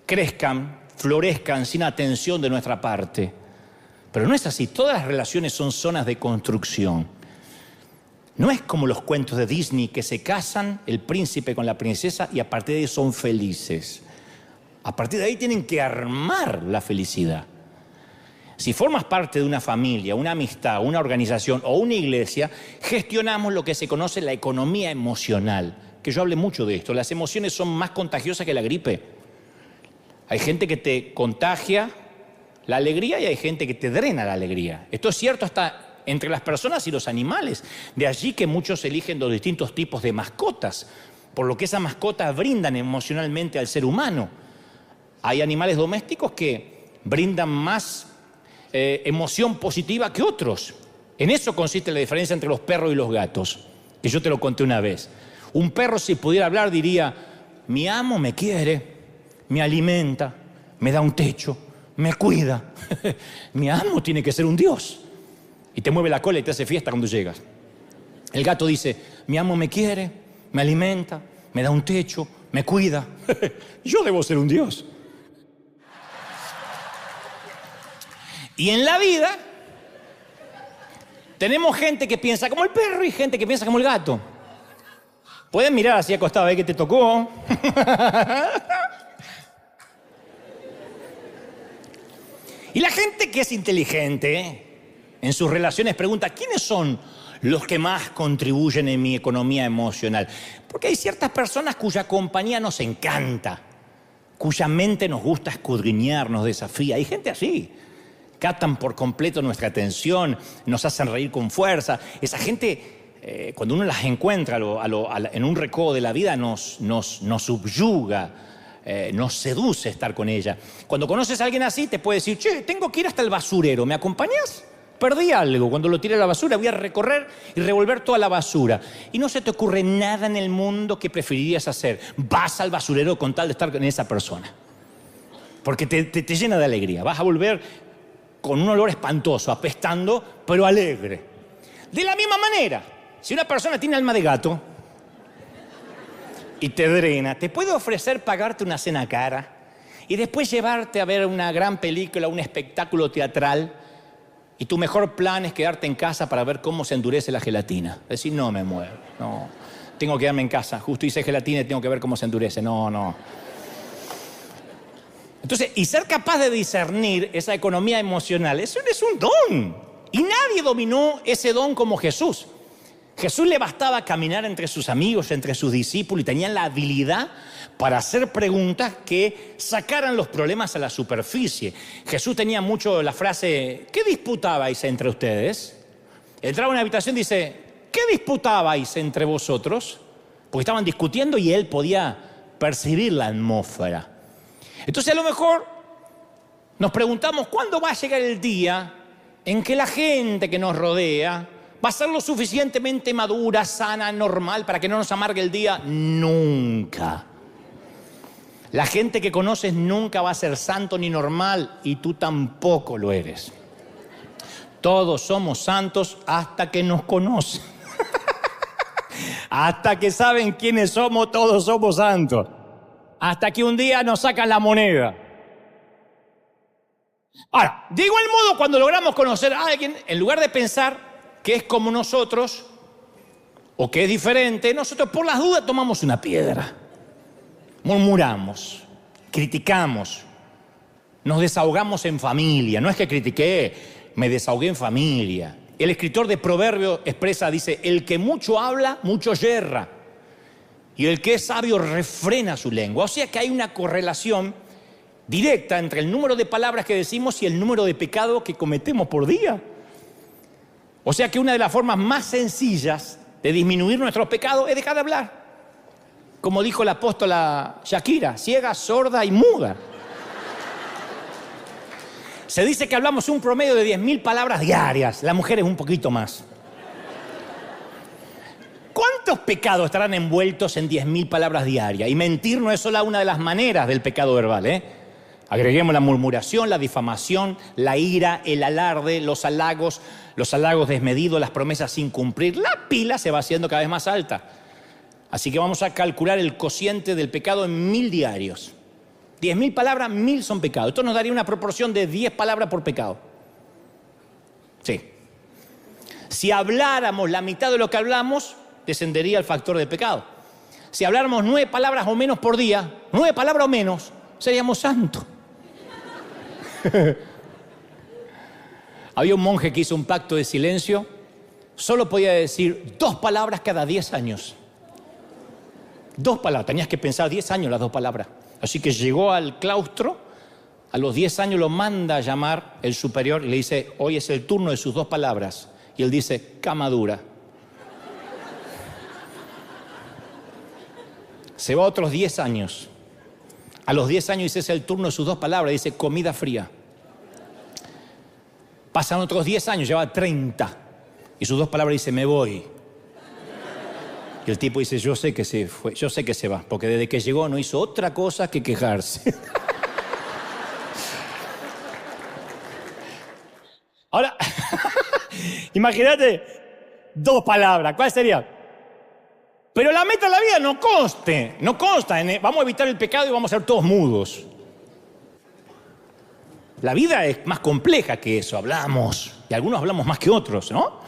crezcan, florezcan sin atención de nuestra parte. Pero no es así, todas las relaciones son zonas de construcción. No es como los cuentos de Disney que se casan el príncipe con la princesa y a partir de ahí son felices. A partir de ahí tienen que armar la felicidad. Si formas parte de una familia, una amistad, una organización o una iglesia, gestionamos lo que se conoce la economía emocional. Que yo hablé mucho de esto. Las emociones son más contagiosas que la gripe. Hay gente que te contagia la alegría y hay gente que te drena la alegría. Esto es cierto hasta entre las personas y los animales. De allí que muchos eligen los distintos tipos de mascotas, por lo que esas mascotas brindan emocionalmente al ser humano. Hay animales domésticos que brindan más emoción positiva que otros. En eso consiste la diferencia entre los perros y los gatos, que yo te lo conté una vez. Un perro, si pudiera hablar, diría: mi amo me quiere, me alimenta, me da un techo, me cuida. Mi amo tiene que ser un Dios. Y te mueve la cola y te hace fiesta cuando llegas. El gato dice: mi amo me quiere, me alimenta, me da un techo, me cuida. Yo debo ser un Dios. Y en la vida tenemos gente que piensa como el perro y gente que piensa como el gato. Pueden mirar así acostado, ¿eh? Que te tocó. Y la gente que es inteligente en sus relaciones pregunta: ¿quiénes son los que más contribuyen en mi economía emocional? Porque hay ciertas personas cuya compañía nos encanta, cuya mente nos gusta escudriñar, nos desafía. Hay gente así. Captan por completo nuestra atención, nos hacen reír con fuerza. Esa gente, cuando uno las encuentra en un recodo de la vida, nos subyuga, nos seduce estar con ella. Cuando conoces a alguien así, te puede decir: che, tengo que ir hasta el basurero, ¿me acompañas? Perdí algo, cuando lo tiré a la basura voy a recorrer y revolver toda la basura. Y no se te ocurre nada en el mundo que preferirías hacer. Vas al basurero con tal de estar con esa persona. Porque te llena de alegría. Vas a volver con un olor espantoso, apestando, pero alegre. De la misma manera, si una persona tiene alma de gato y te drena, te puede ofrecer pagarte una cena cara y después llevarte a ver una gran película, un espectáculo teatral, y tu mejor plan es quedarte en casa para ver cómo se endurece la gelatina. Decir: no me muevo, no, tengo que quedarme en casa, justo hice gelatina y tengo que ver cómo se endurece. No. Entonces, y ser capaz de discernir esa economía emocional, eso es un don. Y nadie dominó ese don como Jesús. Jesús le bastaba caminar entre sus amigos, entre sus discípulos, y tenían la habilidad para hacer preguntas que sacaran los problemas a la superficie. Jesús tenía mucho la frase: ¿qué disputabais entre ustedes? Entraba en una habitación y dice: ¿qué disputabais entre vosotros? Porque estaban discutiendo y él podía percibir la atmósfera. Entonces a lo mejor nos preguntamos: ¿cuándo va a llegar el día en que la gente que nos rodea va a ser lo suficientemente madura, sana, normal para que no nos amargue el día? Nunca. La gente que conoces nunca va a ser santo ni normal, y tú tampoco lo eres. Todos somos santos hasta que nos conocen. Hasta que saben quiénes somos, todos somos santos. Hasta que un día nos sacan la moneda. Ahora, de igual modo, cuando logramos conocer a alguien, en lugar de pensar que es como nosotros o que es diferente, nosotros por las dudas tomamos una piedra. Murmuramos, criticamos, nos desahogamos en familia. No es que critiqué, me desahogué en familia. El escritor de Proverbios expresa, dice, el que mucho habla, mucho yerra. Y el que es sabio refrena su lengua. O sea que hay una correlación directa entre el número de palabras que decimos y el número de pecados que cometemos por día. O sea que una de las formas más sencillas de disminuir nuestros pecados es dejar de hablar. Como dijo la apóstola Shakira, ciega, sorda y muda. Se dice que hablamos un promedio de 10.000 palabras diarias. Las mujeres un poquito más. ¿Cuántos pecados estarán envueltos en 10.000 palabras diarias? Y mentir no es solo una de las maneras del pecado verbal, ¿eh? Agreguemos la murmuración, la difamación, la ira, el alarde, los halagos desmedidos, las promesas sin cumplir. La pila se va haciendo cada vez más alta. Así que vamos a calcular el cociente del pecado en 1.000 diarios. 10.000 palabras, 1.000 son pecados. Esto nos daría una proporción de 10 palabras por pecado. Sí. Si habláramos la mitad de lo que hablamos, descendería el factor del pecado. Si habláramos 9 palabras o menos por día, 9 palabras o menos, seríamos santos. Había un monje que hizo un pacto de silencio. Solo podía decir 2 palabras cada 10 años. 2 palabras. Tenías que pensar 10 años las 2 palabras. Así que llegó al claustro. A los 10 años lo manda a llamar el superior y le dice, hoy es el turno de sus 2 palabras. Y él dice, cama dura. Se va otros 10 años. A los 10 años dice, es el turno de sus 2 palabras. Dice, comida fría. Pasan otros 10 años, lleva 30. Y sus 2 palabras dice, me voy. Y el tipo dice, yo sé que se fue, yo sé que se va. Porque desde que llegó no hizo otra cosa que quejarse. Ahora, imagínate 2 palabras. ¿Cuál sería? Pero la meta de la vida no consta en, vamos a evitar el pecado y vamos a ser todos mudos. La vida es más compleja que eso, hablamos, y algunos hablamos más que otros, ¿no?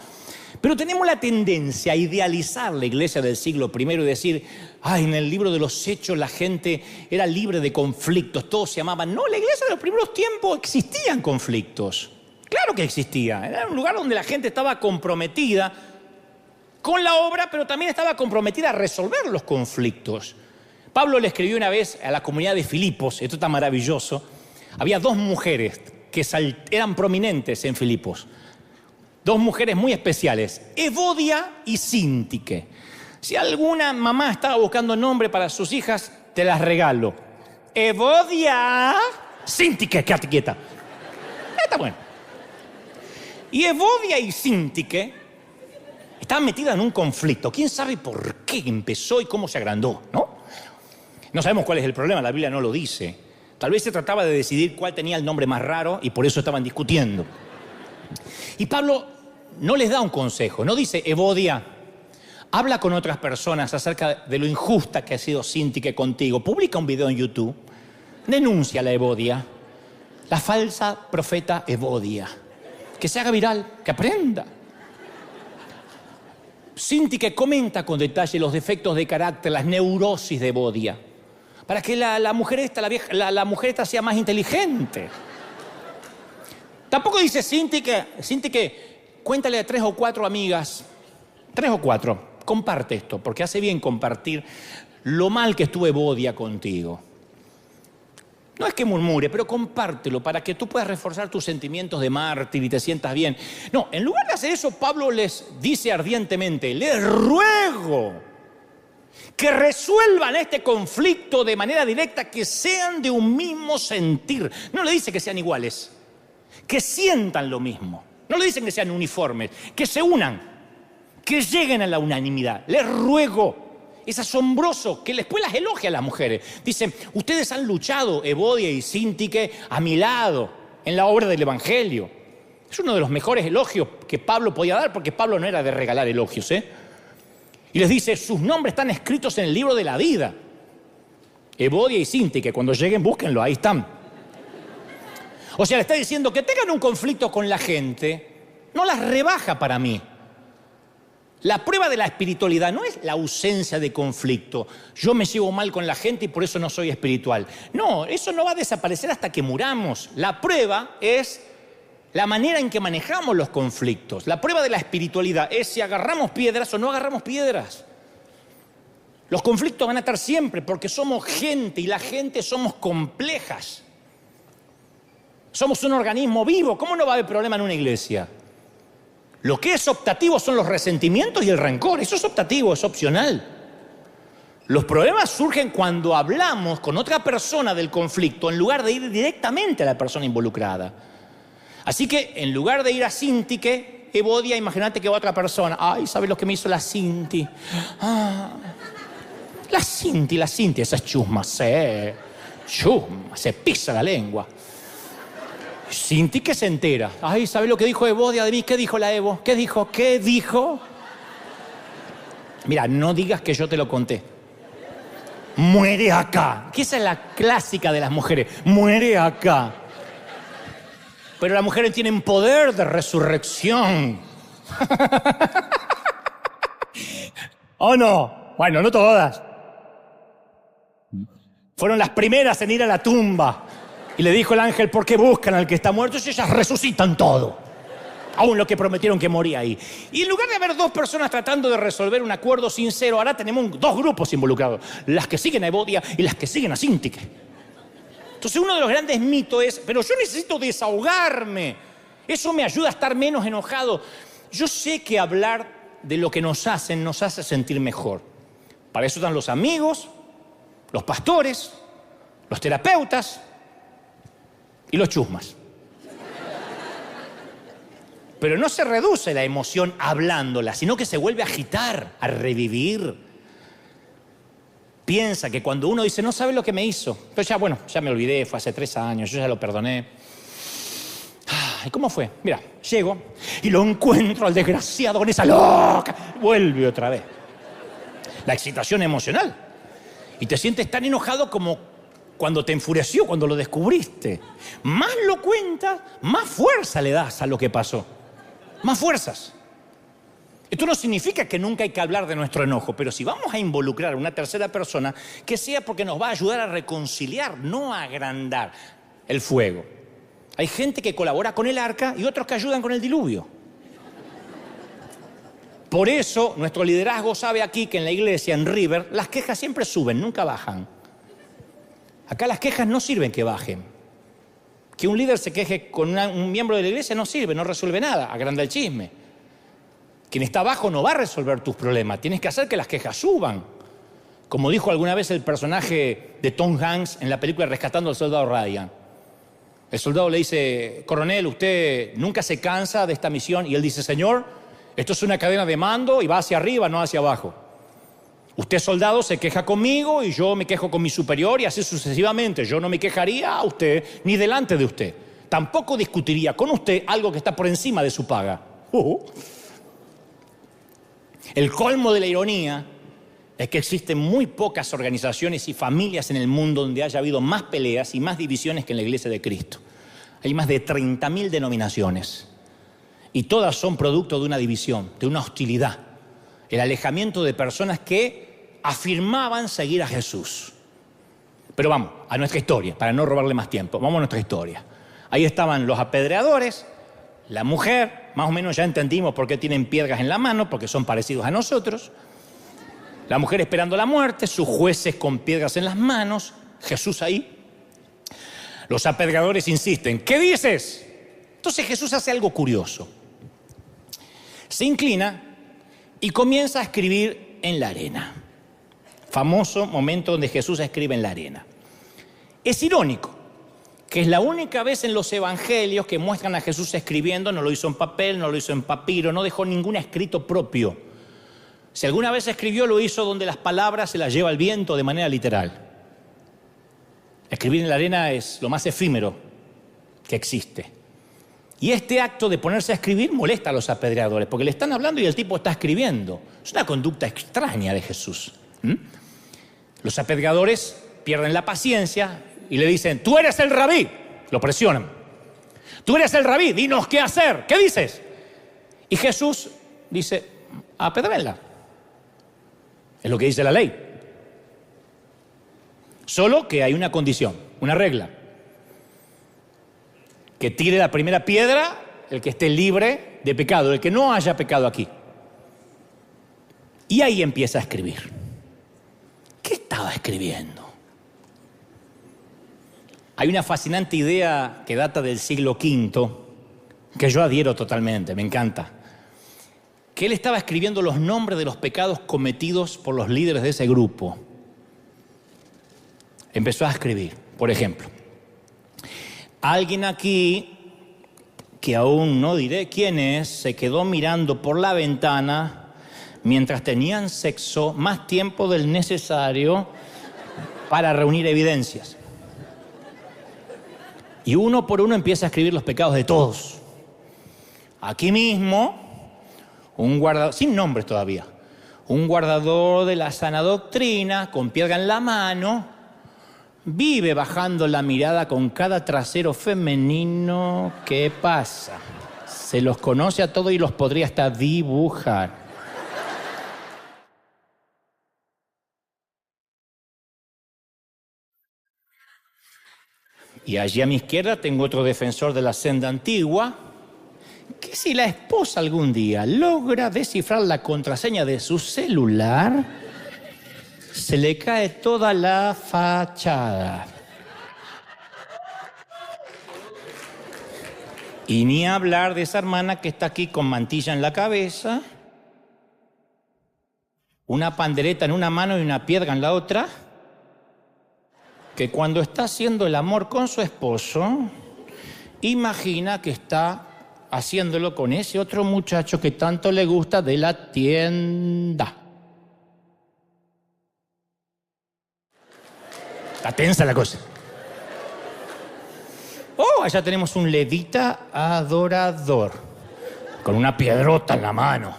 Pero tenemos la tendencia a idealizar la iglesia del siglo I y decir, ay, en el libro de los Hechos la gente era libre de conflictos, todos se amaban. No, la iglesia de los primeros tiempos existían conflictos. Claro que existía, era un lugar donde la gente estaba comprometida con la obra, pero también estaba comprometida a resolver los conflictos. Pablo le escribió una vez a la comunidad de Filipos, esto está maravilloso. Había 2 mujeres que eran prominentes en Filipos. 2 mujeres muy especiales, Evodia y Síntique. Si alguna mamá estaba buscando nombre para sus hijas, te las regalo. Evodia, Síntique, quédate quieta. Está bueno. Y Evodia y Síntique estaban metidas en un conflicto. ¿Quién sabe por qué empezó y cómo se agrandó, no? No sabemos cuál es el problema, la Biblia no lo dice. Tal vez se trataba de decidir cuál tenía el nombre más raro y por eso estaban discutiendo. Y Pablo no les da un consejo, no dice, Evodia, habla con otras personas acerca de lo injusta que ha sido Síntique contigo. Publica un video en YouTube, denuncia a la Evodia, la falsa profeta Evodia. Que se haga viral, que aprenda. Síntique comenta con detalle los defectos de carácter, las neurosis de Evodia, para que la mujer esta sea más inteligente. Tampoco dice Síntique, cuéntale a 3 o 4 amigas, 3 o 4, comparte esto, porque hace bien compartir lo mal que estuvo Evodia contigo. No es que murmure, pero compártelo para que tú puedas reforzar tus sentimientos de mártir y te sientas bien. No, en lugar de hacer eso, Pablo les dice ardientemente, les ruego que resuelvan este conflicto de manera directa, que sean de un mismo sentir. No le dice que sean iguales, que sientan lo mismo. No le dicen que sean uniformes, que se unan, que lleguen a la unanimidad. Les ruego. Es asombroso que después las elogia a las mujeres. Dicen, ustedes han luchado, Evodia y Síntique, a mi lado, en la obra del Evangelio. Es uno de los mejores elogios que Pablo podía dar, porque Pablo no era de regalar elogios, ¿eh? Y les dice, sus nombres están escritos en el libro de la vida. Evodia y Síntique, cuando lleguen, búsquenlo, ahí están. O sea, le está diciendo que tengan un conflicto con la gente, no las rebaja para mí. La prueba de la espiritualidad no es la ausencia de conflicto. Yo me llevo mal con la gente y por eso no soy espiritual. No, eso no va a desaparecer hasta que muramos. La prueba es la manera en que manejamos los conflictos. La prueba de la espiritualidad es si agarramos piedras o no agarramos piedras. Los conflictos van a estar siempre porque somos gente y la gente somos complejas. Somos un organismo vivo. ¿Cómo no va a haber problema en una iglesia? Lo que es optativo son los resentimientos y el rencor. Eso es optativo, es opcional. Los problemas surgen cuando hablamos con otra persona del conflicto en lugar de ir directamente a la persona involucrada. Así que en lugar de ir a Sintique, Evodia, imagínate que va otra persona. Ay, ¿sabes lo que me hizo la Sinti? La Sinti, esa es chusma, se pisa la lengua. Sinti que se entera. Ay, ¿sabes lo que dijo Evodia de mí? ¿Qué dijo la Evo? ¿Qué dijo? Mira, no digas que yo te lo conté. Muere acá. Que esa es la clásica de las mujeres. Muere acá. Pero las mujeres tienen poder de resurrección. ¿O no? Bueno, no todas. Fueron las primeras en ir a la tumba. Y le dijo el ángel, ¿por qué buscan al que está muerto? Y ellas resucitan todo. Aún lo que prometieron que moría ahí. Y en lugar de haber dos personas tratando de resolver un acuerdo sincero, ahora tenemos dos grupos involucrados. Las que siguen a Evodia y las que siguen a Sintique. Entonces uno de los grandes mitos es, pero yo necesito desahogarme. Eso me ayuda a estar menos enojado. Yo sé que hablar de lo que nos hace sentir mejor. Para eso están los amigos, los pastores, los terapeutas y los chusmas. Pero no se reduce la emoción hablándola, sino que se vuelve a agitar, a revivir. Piensa que cuando uno dice, no sabe lo que me hizo, pero ya me olvidé, fue hace 3 años, yo ya lo perdoné. ¿Y cómo fue? Mira, llego y lo encuentro al desgraciado con esa loca. Vuelve otra vez. La excitación emocional. Y te sientes tan enojado como cuando te enfureció, cuando lo descubriste. Más lo cuentas, más fuerza le das a lo que pasó. Más fuerzas. Esto no significa que nunca hay que hablar de nuestro enojo, pero si vamos a involucrar a una tercera persona, que sea porque nos va a ayudar a reconciliar, no a agrandar el fuego. Hay gente que colabora con el arca y otros que ayudan con el diluvio. Por eso nuestro liderazgo sabe aquí que en la iglesia, en River, las quejas siempre suben, nunca bajan. Acá las quejas no sirven que bajen. Que un líder se queje con un miembro de la iglesia no sirve, no resuelve nada, agranda el chisme. Quien está abajo no va a resolver tus problemas, tienes que hacer que las quejas suban. Como dijo alguna vez el personaje de Tom Hanks en la película Rescatando al Soldado Ryan. El soldado le dice, coronel, usted nunca se cansa de esta misión. Y él dice, señor, esto es una cadena de mando y va hacia arriba, no hacia abajo. Usted, soldado, se queja conmigo y yo me quejo con mi superior y así sucesivamente. Yo no me quejaría a usted ni delante de usted. Tampoco discutiría con usted algo que está por encima de su paga. El colmo de la ironía es que existen muy pocas organizaciones y familias en el mundo donde haya habido más peleas y más divisiones que en la Iglesia de Cristo. Hay más de 30.000 denominaciones y todas son producto de una división, de una hostilidad. El alejamiento de personas que afirmaban seguir a Jesús. Pero vamos a nuestra historia, para no robarle más tiempo. Vamos a nuestra historia. Ahí estaban los apedreadores, la mujer, más o menos ya entendimos por qué tienen piedras en la mano, porque son parecidos a nosotros. La mujer esperando la muerte, sus jueces con piedras en las manos, Jesús ahí. Los apedreadores insisten, ¿qué dices? Entonces Jesús hace algo curioso. Se inclina y comienza a escribir en la arena. Famoso momento donde Jesús escribe en la arena. Es irónico que es la única vez en los evangelios que muestran a Jesús escribiendo. No lo hizo en papel, no lo hizo en papiro, no dejó ningún escrito propio. Si alguna vez escribió, lo hizo donde las palabras se las lleva el viento de manera literal. Escribir en la arena es lo más efímero que existe. Y este acto de ponerse a escribir molesta a los apedreadores, porque le están hablando y el tipo está escribiendo. Es una conducta extraña de Jesús. Los apedreadores pierden la paciencia y le dicen, tú eres el rabí. Lo presionan. Tú eres el rabí, dinos qué hacer. ¿Qué dices? Y Jesús dice, apedréenla. Es lo que dice la ley. Solo que hay una condición, una regla. Que tire la primera piedra el que esté libre de pecado, el que no haya pecado aquí. Y ahí empieza a escribir. ¿Qué estaba escribiendo? Hay una fascinante idea que data del siglo V, que yo adhiero totalmente, me encanta. Que él estaba escribiendo los nombres de los pecados cometidos por los líderes de ese grupo. Empezó a escribir, por ejemplo, alguien aquí, que aún no diré quién es, se quedó mirando por la ventana mientras tenían sexo más tiempo del necesario para reunir evidencias. Y uno por uno empieza a escribir los pecados de todos. Aquí mismo, un guardador, sin nombres todavía, un guardador de la sana doctrina, con piedra en la mano, vive bajando la mirada con cada trasero femenino que pasa. Se los conoce a todos y los podría hasta dibujar. Y allí a mi izquierda tengo otro defensor de la senda antigua, que si la esposa algún día logra descifrar la contraseña de su celular, se le cae toda la fachada. Y ni hablar de esa hermana que está aquí con mantilla en la cabeza, una pandereta en una mano y una piedra en la otra, que cuando está haciendo el amor con su esposo, imagina que está haciéndolo con ese otro muchacho que tanto le gusta de la tienda. Está tensa la cosa. Oh, allá tenemos un levita adorador, con una piedrota en la mano,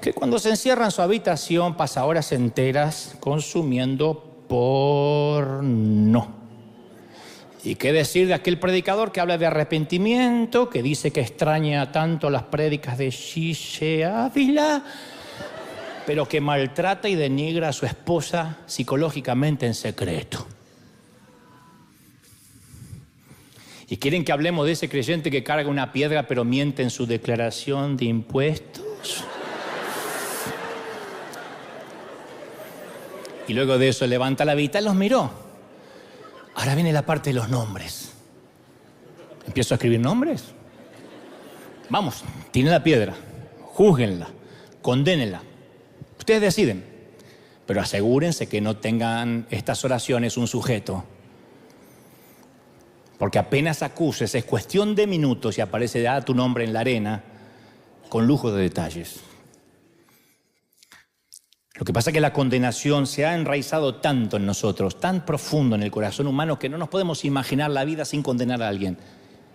que cuando se encierra en su habitación pasa horas enteras consumiendo porno. ¿Y qué decir de aquel predicador que habla de arrepentimiento, que dice que extraña tanto las prédicas de Gille Ávila, pero que maltrata y denigra a su esposa psicológicamente en secreto? ¿Y quieren que hablemos de ese creyente que carga una piedra pero miente en su declaración de impuestos? Y luego de eso levanta la vista y los miró. Ahora viene la parte de los nombres. ¿Empiezo a escribir nombres? Vamos, tiren la piedra, júzguenla, condénenla. Ustedes deciden, pero asegúrense que no tengan estas oraciones un sujeto. Porque apenas acuses, es cuestión de minutos y aparece tu nombre en la arena con lujo de detalles. Lo que pasa es que la condenación se ha enraizado tanto en nosotros, tan profundo en el corazón humano, que no nos podemos imaginar la vida sin condenar a alguien.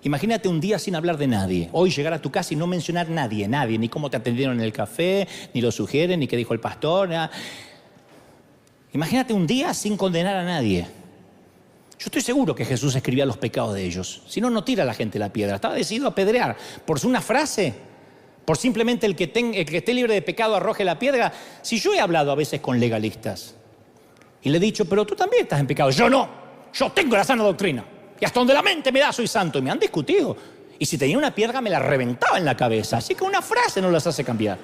Imagínate un día sin hablar de nadie. Hoy llegar a tu casa y no mencionar nadie, ni cómo te atendieron en el café, ni lo sugieren, ni qué dijo el pastor. Nada. Imagínate un día sin condenar a nadie. Yo estoy seguro que Jesús escribía los pecados de ellos. Si no, no tira a la gente la piedra. Estaba decidido a apedrear por una frase. Por simplemente el que esté libre de pecado arroje la piedra. Si yo he hablado a veces con legalistas y le he dicho, pero tú también estás en pecado. Yo no, yo tengo la sana doctrina. Y hasta donde la mente me da soy santo. Y me han discutido. Y si tenía una piedra me la reventaba en la cabeza. Así que una frase no las hace cambiar.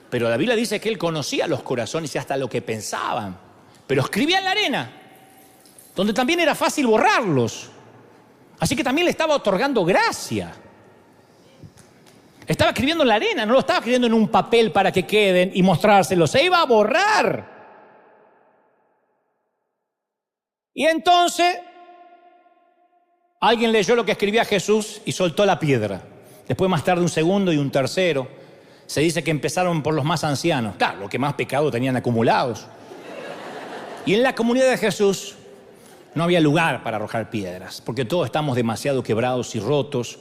Pero la Biblia dice que él conocía los corazones y hasta lo que pensaban. Pero escribía en la arena, donde también era fácil borrarlos. Así que también le estaba otorgando gracia. Estaba escribiendo en la arena, no lo estaba escribiendo en un papel para que queden y mostrárselos. Se iba a borrar. Y entonces, alguien leyó lo que escribía Jesús y soltó la piedra. Después, más tarde, un segundo y un tercero. Se dice que empezaron por los más ancianos. Claro, los que más pecado tenían acumulados. Y en la comunidad de Jesús no había lugar para arrojar piedras, porque todos estamos demasiado quebrados y rotos.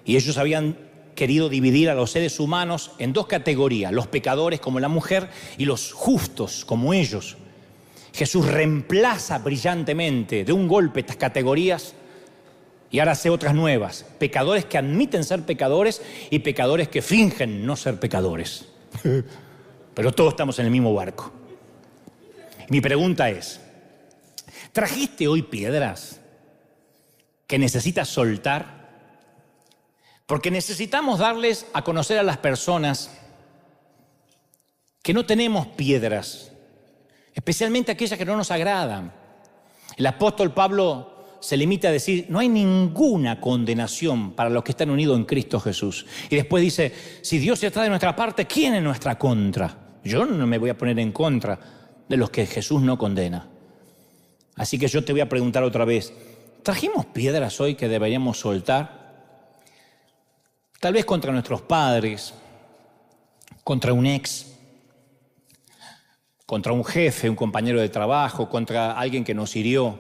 Y ellos habían querido dividir a los seres humanos en dos categorías, los pecadores como la mujer y los justos como ellos. Jesús reemplaza brillantemente de un golpe estas categorías y ahora hace otras nuevas. Pecadores que admiten ser pecadores y pecadores que fingen no ser pecadores. Pero todos estamos en el mismo barco. Mi pregunta es, ¿trajiste hoy piedras que necesitas soltar? Porque necesitamos darles a conocer a las personas que no tenemos piedras, especialmente aquellas que no nos agradan. El apóstol Pablo se limita a decir, no hay ninguna condenación para los que están unidos en Cristo Jesús. Y después dice, si Dios está de nuestra parte, ¿quién en nuestra contra? Yo no me voy a poner en contra de los que Jesús no condena. Así que yo te voy a preguntar otra vez, ¿trajimos piedras hoy que deberíamos soltar? Tal vez contra nuestros padres, contra un ex, contra un jefe, un compañero de trabajo, contra alguien que nos hirió.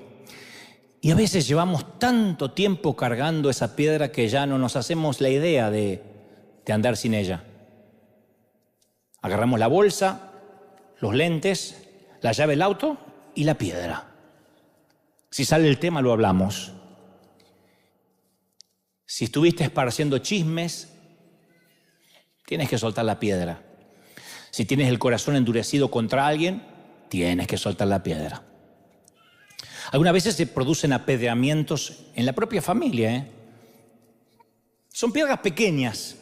Y a veces llevamos tanto tiempo cargando esa piedra que ya no nos hacemos la idea de andar sin ella. Agarramos la bolsa, los lentes, la llave del auto y la piedra. Si sale el tema, lo hablamos. Si estuviste esparciendo chismes, tienes que soltar la piedra. Si tienes el corazón endurecido contra alguien, tienes que soltar la piedra. Algunas veces se producen apedreamientos en la propia familia, Son piedras pequeñas,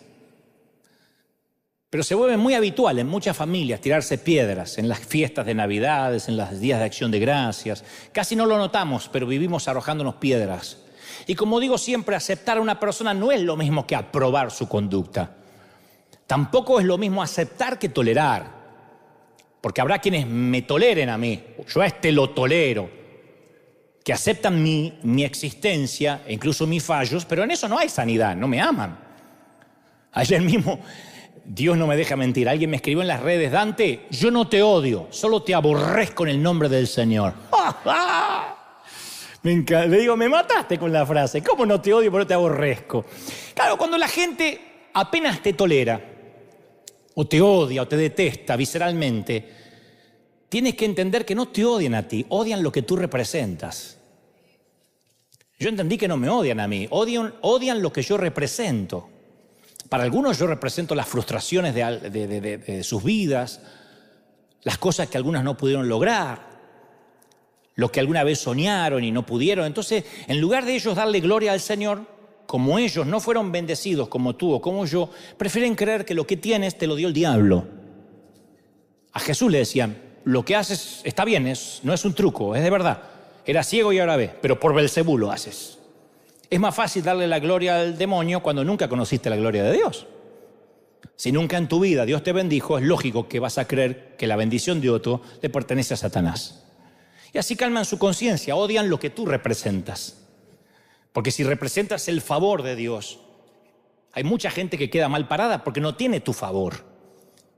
pero se vuelve muy habitual en muchas familias tirarse piedras en las fiestas de Navidades, en los días de Acción de Gracias. Casi no lo notamos, pero vivimos arrojándonos piedras. Y como digo siempre, aceptar a una persona no es lo mismo que aprobar su conducta. Tampoco es lo mismo aceptar que tolerar. Porque habrá quienes me toleren a mí. Yo a este lo tolero. Que aceptan mi existencia e incluso mis fallos, pero en eso no hay sanidad, no me aman. Ayer mismo, Dios no me deja mentir, alguien me escribió en las redes, Dante, yo no te odio, solo te aborrezco en el nombre del Señor. Le digo, me mataste con la frase, ¿cómo no te odio pero te aborrezco? Claro, cuando la gente apenas te tolera, o te odia, o te detesta visceralmente, tienes que entender que no te odian a ti, odian lo que tú representas. Yo entendí que no me odian a mí, odian lo que yo represento. Para algunos yo represento las frustraciones de sus vidas, las cosas que algunas no pudieron lograr, lo que alguna vez soñaron y no pudieron. Entonces, en lugar de ellos darle gloria al Señor, como ellos no fueron bendecidos como tú o como yo, prefieren creer que lo que tienes te lo dio el diablo. A Jesús le decían, lo que haces está bien, no es un truco, es de verdad. Era ciego y ahora ve, pero por Belcebú lo haces. Es más fácil darle la gloria al demonio cuando nunca conociste la gloria de Dios. Si nunca en tu vida Dios te bendijo, es lógico que vas a creer que la bendición de otro le pertenece a Satanás. Y así calman su conciencia, odian lo que tú representas. Porque si representas el favor de Dios, hay mucha gente que queda mal parada porque no tiene tu favor.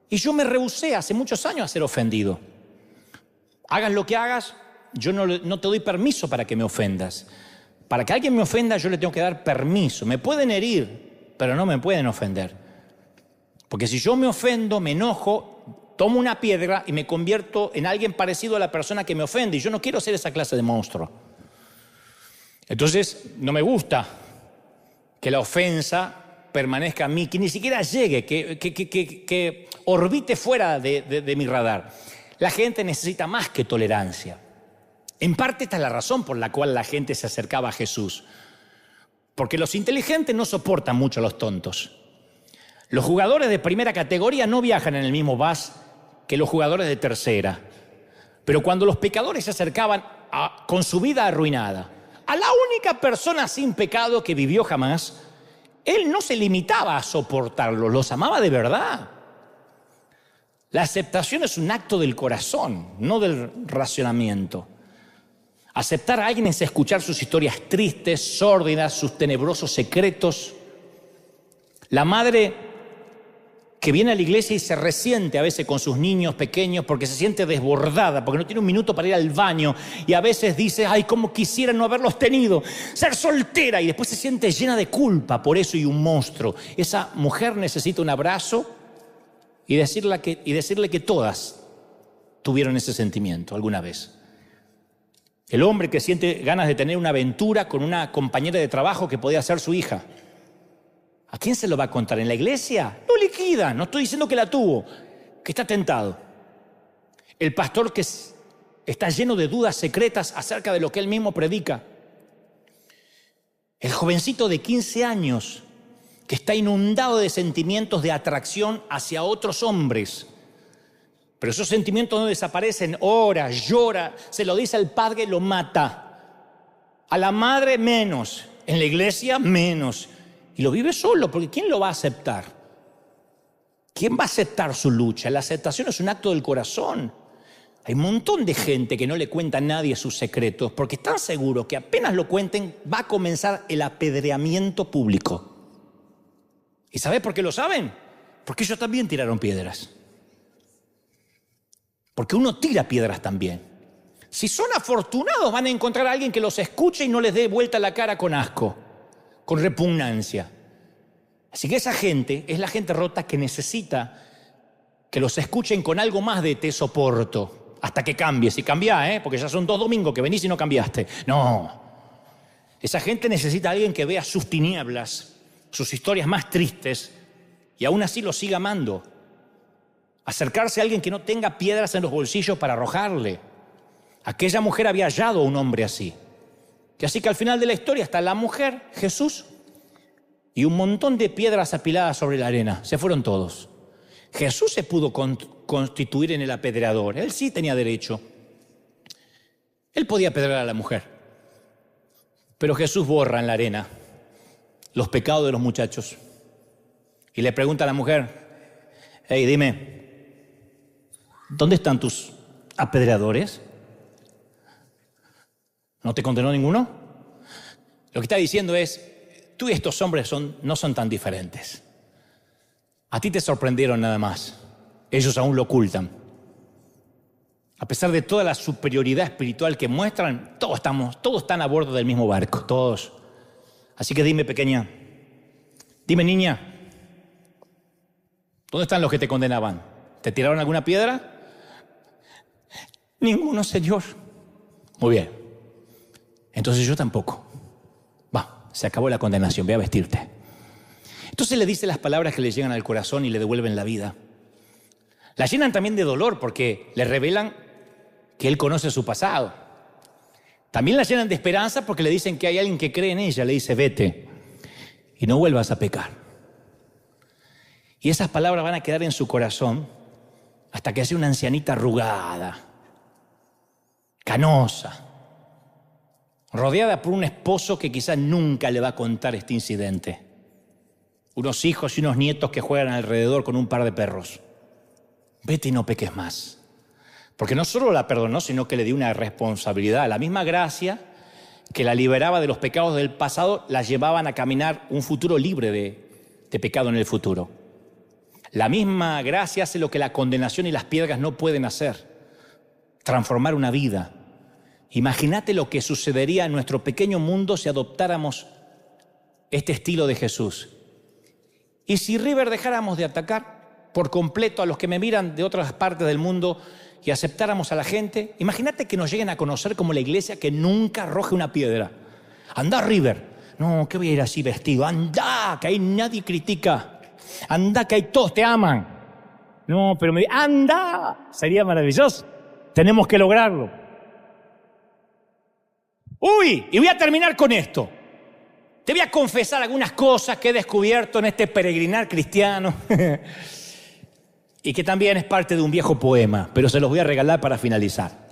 Y yo me rehusé hace muchos años a ser ofendido. Hagas lo que hagas, yo no te doy permiso para que me ofendas. Para que alguien me ofenda, yo le tengo que dar permiso. Me pueden herir, pero no me pueden ofender. Porque si yo me ofendo, me enojo, tomo una piedra y me convierto en alguien parecido a la persona que me ofende. Y yo no quiero ser esa clase de monstruo. Entonces, no me gusta que la ofensa permanezca en mí, que ni siquiera llegue, que orbite fuera de mi radar. La gente necesita más que tolerancia. En parte esta es la razón por la cual la gente se acercaba a Jesús. Porque los inteligentes no soportan mucho a los tontos. Los jugadores de primera categoría no viajan en el mismo bus que los jugadores de tercera. Pero cuando los pecadores se acercaban con su vida arruinada, a la única persona sin pecado que vivió jamás, él no se limitaba a soportarlos, los amaba de verdad. La aceptación es un acto del corazón, no del racionamiento. Aceptar a alguien es escuchar sus historias tristes, sórdidas, sus tenebrosos secretos. La madre que viene a la iglesia y se resiente a veces con sus niños pequeños porque se siente desbordada, porque no tiene un minuto para ir al baño y a veces dice, ay, cómo quisiera no haberlos tenido, ser soltera, y después se siente llena de culpa por eso y un monstruo. Esa mujer necesita un abrazo y decirle que todas tuvieron ese sentimiento alguna vez. El hombre que siente ganas de tener una aventura con una compañera de trabajo que podía ser su hija. ¿A quién se lo va a contar? ¿En la iglesia? No liquida, no estoy diciendo que la tuvo, que está tentado. El pastor que está lleno de dudas secretas acerca de lo que él mismo predica. El jovencito de 15 años que está inundado de sentimientos de atracción hacia otros hombres. Pero esos sentimientos no desaparecen, ora, llora, se lo dice al padre, lo mata. A la madre menos, en la iglesia menos. Y lo vive solo, porque ¿quién lo va a aceptar? ¿Quién va a aceptar su lucha? La aceptación es un acto del corazón. Hay un montón de gente que no le cuenta a nadie sus secretos, porque están seguros que apenas lo cuenten, va a comenzar el apedreamiento público. ¿Y sabes por qué lo saben? Porque ellos también tiraron piedras. Porque uno tira piedras también. Si son afortunados, van a encontrar a alguien que los escuche y no les dé vuelta la cara con asco, con repugnancia. Así que esa gente es la gente rota que necesita que los escuchen con algo más de te soporto, hasta que cambies. Y cambia, porque ya son 2 domingos que venís y no cambiaste. No. Esa gente necesita a alguien que vea sus tinieblas, sus historias más tristes, y aún así los siga amando. Acercarse a alguien que no tenga piedras en los bolsillos para arrojarle. Aquella mujer había hallado a un hombre así. Que así que al final de la historia está la mujer, Jesús, y un montón de piedras apiladas sobre la arena. Se fueron todos. Jesús se pudo constituir en el apedreador. Él sí tenía derecho. Él podía apedrear a la mujer. Pero Jesús borra en la arena los pecados de los muchachos. Y le pregunta a la mujer, hey, dime, ¿dónde están tus apedreadores? ¿No te condenó ninguno? Lo que está diciendo es, tú y estos hombres no son tan diferentes. A ti te sorprendieron nada más. Ellos aún lo ocultan. A pesar de toda la superioridad espiritual que muestran, todos están a bordo del mismo barco, todos. Así que dime, pequeña, dime, niña, ¿dónde están los que te condenaban? ¿Te tiraron alguna piedra? Ninguno, Señor. Muy bien. Entonces yo tampoco. Va, se acabó la condenación, ve a vestirte. Entonces le dice las palabras que le llegan al corazón y le devuelven la vida. La llenan también de dolor porque le revelan que él conoce su pasado. También la llenan de esperanza porque le dicen que hay alguien que cree en ella. Le dice, vete y no vuelvas a pecar. Y esas palabras van a quedar en su corazón hasta que sea una ancianita arrugada, canosa, rodeada por un esposo que quizás nunca le va a contar este incidente. Unos hijos y unos nietos que juegan alrededor con un par de perros. Vete y no peques más. Porque no solo la perdonó, sino que le dio una responsabilidad. La misma gracia que la liberaba de los pecados del pasado, la llevaban a caminar un futuro libre de pecado en el futuro. La misma gracia hace lo que la condenación y las piedras no pueden hacer. Transformar una vida. Imagínate lo que sucedería en nuestro pequeño mundo si adoptáramos este estilo de Jesús. Y si River dejáramos de atacar por completo a los que me miran de otras partes del mundo y aceptáramos a la gente, imagínate que nos lleguen a conocer como la iglesia que nunca arroje una piedra. Andá, River. No, que voy a ir así vestido. Andá, que ahí nadie critica. Andá, que ahí todos te aman. No, pero anda. Sería maravilloso. Tenemos que lograrlo. Uy, y voy a terminar con esto. Te voy a confesar algunas cosas que he descubierto en este peregrinar cristiano y que también es parte de un viejo poema, pero se los voy a regalar para finalizar.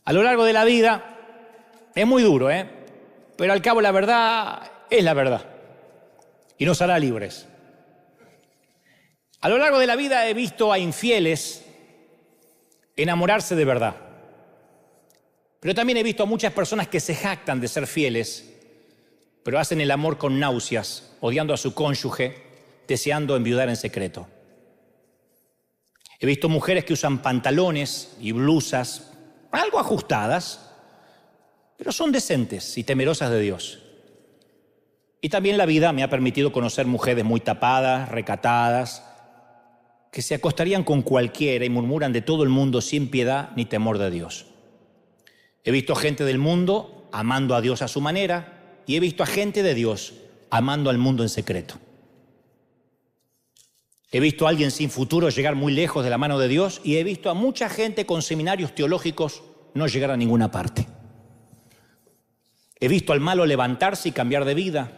A lo largo de la vida es muy duro, pero al cabo la verdad es la verdad y nos hará libres. A lo largo de la vida he visto a infieles enamorarse de verdad, pero también he visto a muchas personas que se jactan de ser fieles, pero hacen el amor con náuseas, odiando a su cónyuge, deseando enviudar en secreto. He visto mujeres que usan pantalones y blusas algo ajustadas, pero son decentes y temerosas de Dios. Y también la vida me ha permitido conocer mujeres muy tapadas, recatadas, que se acostarían con cualquiera y murmuran de todo el mundo sin piedad ni temor de Dios. He visto gente del mundo amando a Dios a su manera, y he visto a gente de Dios amando al mundo en secreto. He visto a alguien sin futuro llegar muy lejos de la mano de Dios y he visto a mucha gente con seminarios teológicos no llegar a ninguna parte. He visto al malo levantarse y cambiar de vida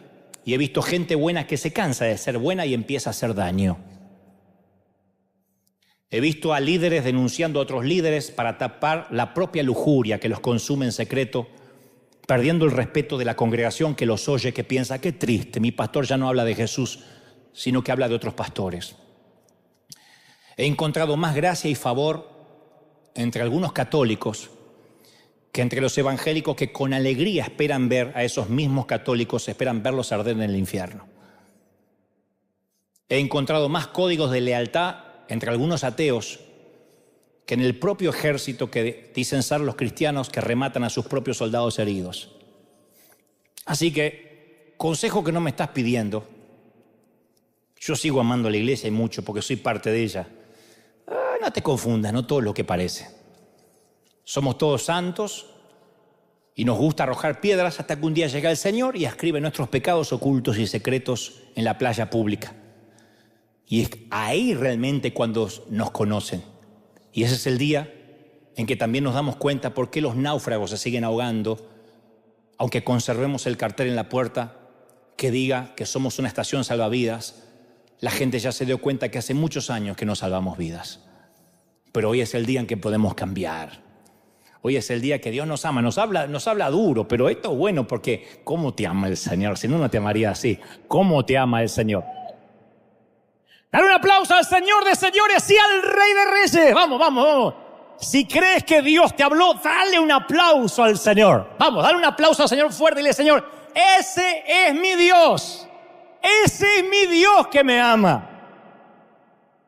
Y he visto gente buena que se cansa de ser buena y empieza a hacer daño. He visto a líderes denunciando a otros líderes para tapar la propia lujuria que los consume en secreto, perdiendo el respeto de la congregación que los oye, que piensa, qué triste, mi pastor ya no habla de Jesús, sino que habla de otros pastores. He encontrado más gracia y favor entre algunos católicos que entre los evangélicos, que con alegría esperan ver a esos mismos católicos, esperan verlos arder en el infierno. He encontrado más códigos de lealtad entre algunos ateos que en el propio ejército que dicen ser los cristianos, que rematan a sus propios soldados heridos. Así que, consejo que no me estás pidiendo, yo sigo amando a la iglesia y mucho porque soy parte de ella. No te confundas, no todo es lo que parece. Somos todos santos y nos gusta arrojar piedras hasta que un día llega el Señor y escribe nuestros pecados ocultos y secretos en la playa pública. Y es ahí realmente cuando nos conocen. Y ese es el día en que también nos damos cuenta por qué los náufragos se siguen ahogando, aunque conservemos el cartel en la puerta que diga que somos una estación salvavidas. La gente ya se dio cuenta que hace muchos años que no salvamos vidas. Pero hoy es el día en que podemos cambiar. Hoy es el día que Dios nos ama. Nos habla duro, pero esto es bueno porque ¿cómo te ama el Señor? Si no, no te amaría así. ¿Cómo te ama el Señor? Dale un aplauso al Señor de señores y al Rey de reyes. Vamos, vamos, vamos. Si crees que Dios te habló, dale un aplauso al Señor. Vamos, dale un aplauso al Señor fuerte y dile, Señor, ese es mi Dios. Ese es mi Dios que me ama.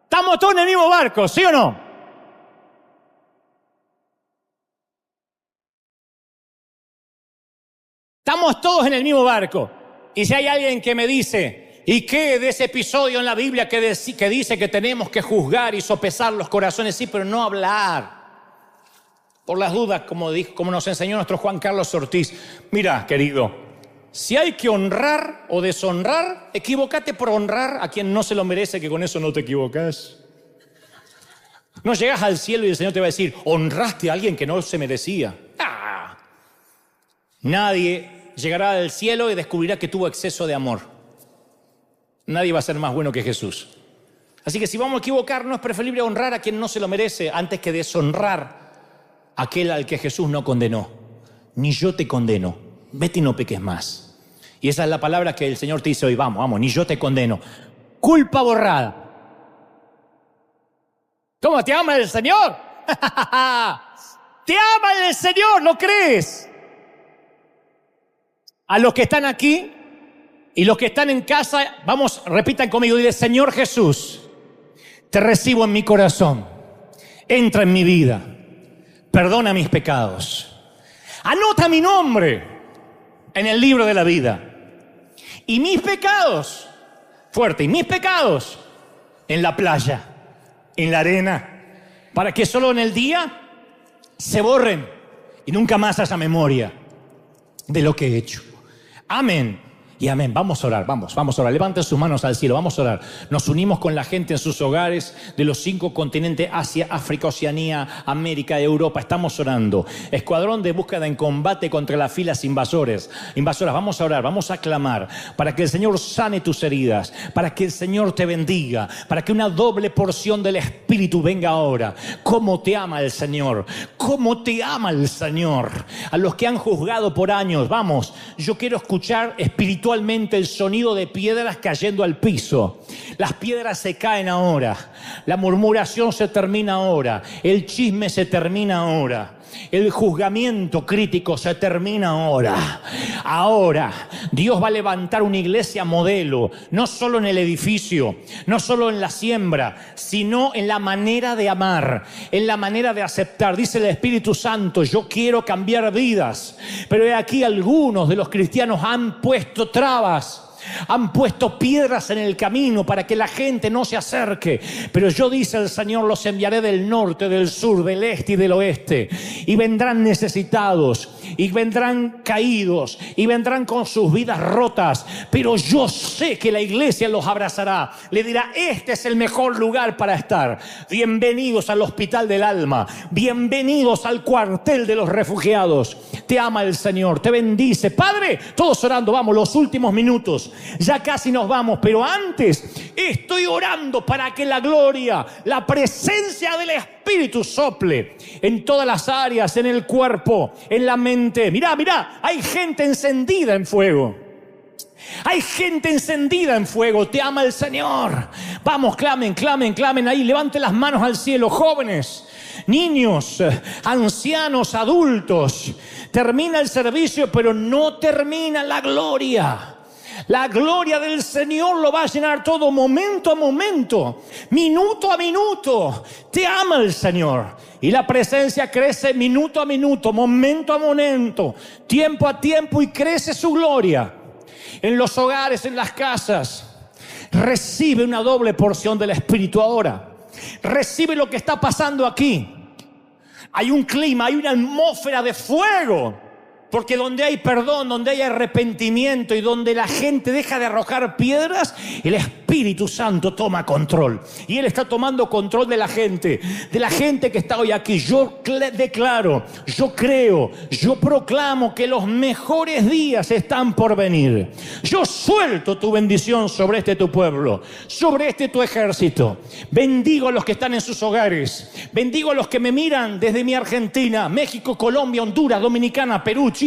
Estamos todos en el mismo barco, ¿sí o no? Estamos todos en el mismo barco. Y si hay alguien que me dice, ¿y qué de ese episodio en la Biblia que dice que tenemos que juzgar y sopesar los corazones? Sí, pero no hablar. Por las dudas, como nos enseñó nuestro Juan Carlos Ortiz. Mira, querido, si hay que honrar o deshonrar, equivócate por honrar a quien no se lo merece, que con eso no te equivocas. No llegas al cielo y el Señor te va a decir, honraste a alguien que no se merecía. ¡Ah! Nadie llegará al cielo y descubrirá que tuvo exceso de amor. Nadie va a ser más bueno que Jesús. Así que si vamos a equivocarnos, es preferible honrar a quien no se lo merece antes que deshonrar a aquel al que Jesús no condenó. Ni yo te condeno. Vete y no peques más. Y esa es la palabra que el Señor te dice hoy. Vamos, vamos, ni yo te condeno. Culpa borrada. ¿Cómo te ama el Señor? Te ama el Señor, ¿lo crees? A los que están aquí y los que están en casa, vamos, repitan conmigo, dile, Señor Jesús, te recibo en mi corazón, entra en mi vida, perdona mis pecados, anota mi nombre en el libro de la vida y mis pecados, fuerte, y mis pecados en la playa, en la arena, para que solo en el día se borren y nunca más haya memoria de lo que he hecho. Amén. Y amén. Vamos a orar, vamos a orar. Levanten sus manos al cielo, vamos a orar. Nos unimos con la gente en sus hogares de los 5 continentes, Asia, África, Oceanía, América, Europa. Estamos orando. Escuadrón de búsqueda en combate contra las filas invasoras. Vamos a orar, vamos a clamar para que el Señor sane tus heridas, para que el Señor te bendiga, para que una doble porción del Espíritu venga ahora. ¿Cómo te ama el Señor? ¿Cómo te ama el Señor? A los que han juzgado por años, vamos, yo quiero escuchar espiritualmente el sonido de piedras cayendo al piso. Las piedras se caen ahora. La murmuración se termina ahora. El chisme se termina ahora. El juzgamiento crítico se termina ahora. Ahora Dios va a levantar una iglesia modelo, no solo en el edificio, no solo en la siembra, sino en la manera de amar, en la manera de aceptar. Dice el Espíritu Santo, yo quiero cambiar vidas, pero he aquí algunos de los cristianos han puesto trabas. Han puesto piedras en el camino para que la gente no se acerque. Pero yo, dice el Señor, los enviaré del norte, del sur, del este y del oeste. Y vendrán necesitados, y vendrán caídos, y vendrán con sus vidas rotas. Pero yo sé que la iglesia los abrazará. Le dirá, este es el mejor lugar para estar. Bienvenidos al hospital del alma. Bienvenidos al cuartel de los refugiados. Te ama el Señor, te bendice. Padre, todos orando, vamos, los últimos minutos. Ya casi nos vamos, pero antes estoy orando para que la gloria, la presencia del Espíritu sople en todas las áreas, en el cuerpo, en la mente. Mirá, hay gente encendida en fuego. Hay gente encendida en fuego. Te ama el Señor. Vamos, clamen ahí. Levanten las manos al cielo, jóvenes, niños, ancianos, adultos. Termina el servicio, pero no termina la gloria. La gloria del Señor lo va a llenar todo, momento a momento, minuto a minuto. Te ama el Señor. Y la presencia crece minuto a minuto, momento a momento, tiempo a tiempo, y crece su gloria. En los hogares, en las casas, recibe una doble porción del Espíritu ahora. Recibe lo que está pasando aquí. Hay un clima, hay una atmósfera de fuego. Porque donde hay perdón, donde hay arrepentimiento y donde la gente deja de arrojar piedras, el Espíritu Santo toma control. Y Él está tomando control de la gente que está hoy aquí. Yo declaro, yo creo, yo proclamo que los mejores días están por venir. Yo suelto tu bendición sobre este tu pueblo, sobre este tu ejército. Bendigo a los que están en sus hogares. Bendigo a los que me miran desde mi Argentina, México, Colombia, Honduras, Dominicana, Perú, Chile.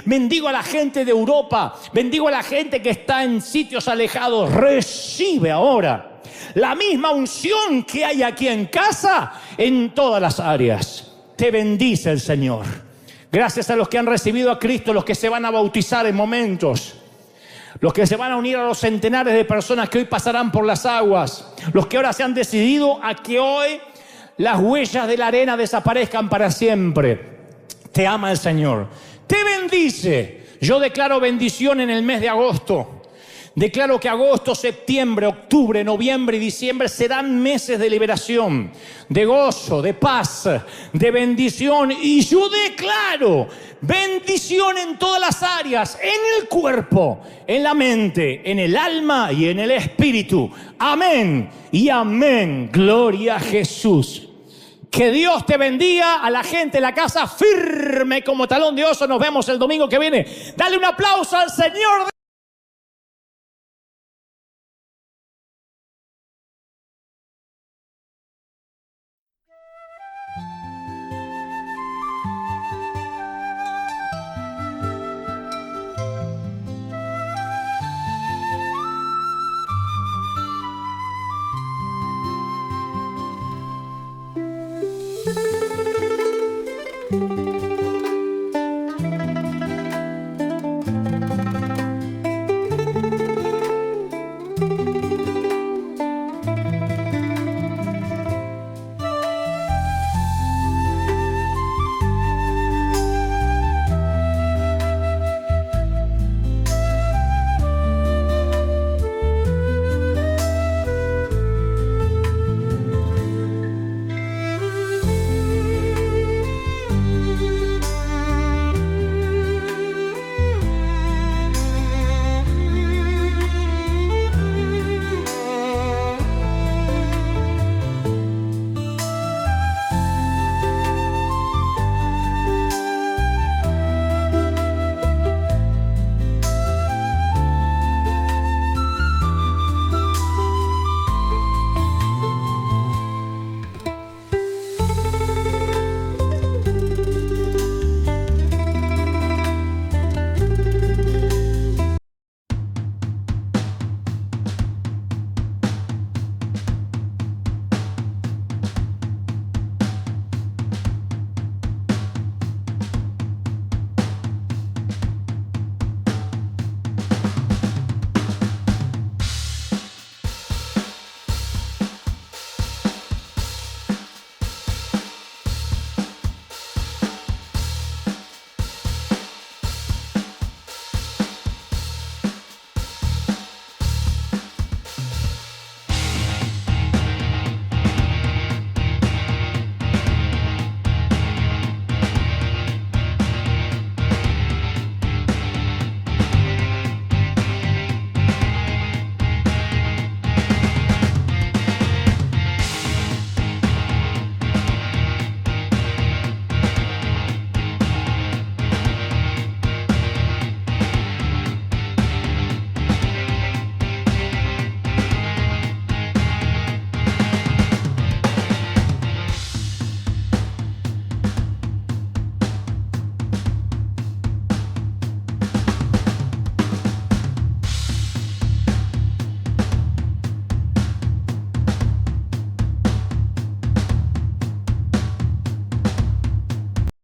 Bendigo a la gente de Europa. Bendigo a la gente que está en sitios alejados. Recibe ahora la misma unción que hay aquí en casa, en todas las áreas. Te bendice el Señor. Gracias a los que han recibido a Cristo, los que se van a bautizar en momentos, los que se van a unir a los centenares de personas que hoy pasarán por las aguas, los que ahora se han decidido a que hoy las huellas de la arena desaparezcan para siempre. Te ama el Señor. Te bendice. Yo declaro bendición en el mes de agosto. Declaro que agosto, septiembre, octubre, noviembre y diciembre serán meses de liberación, de gozo, de paz, de bendición. Y yo declaro bendición en todas las áreas, en el cuerpo, en la mente, en el alma y en el espíritu. Amén y amén. Gloria a Jesús. Que Dios te bendiga. A la gente en la casa, firme como talón de oso. Nos vemos el domingo que viene. Dale un aplauso al Señor.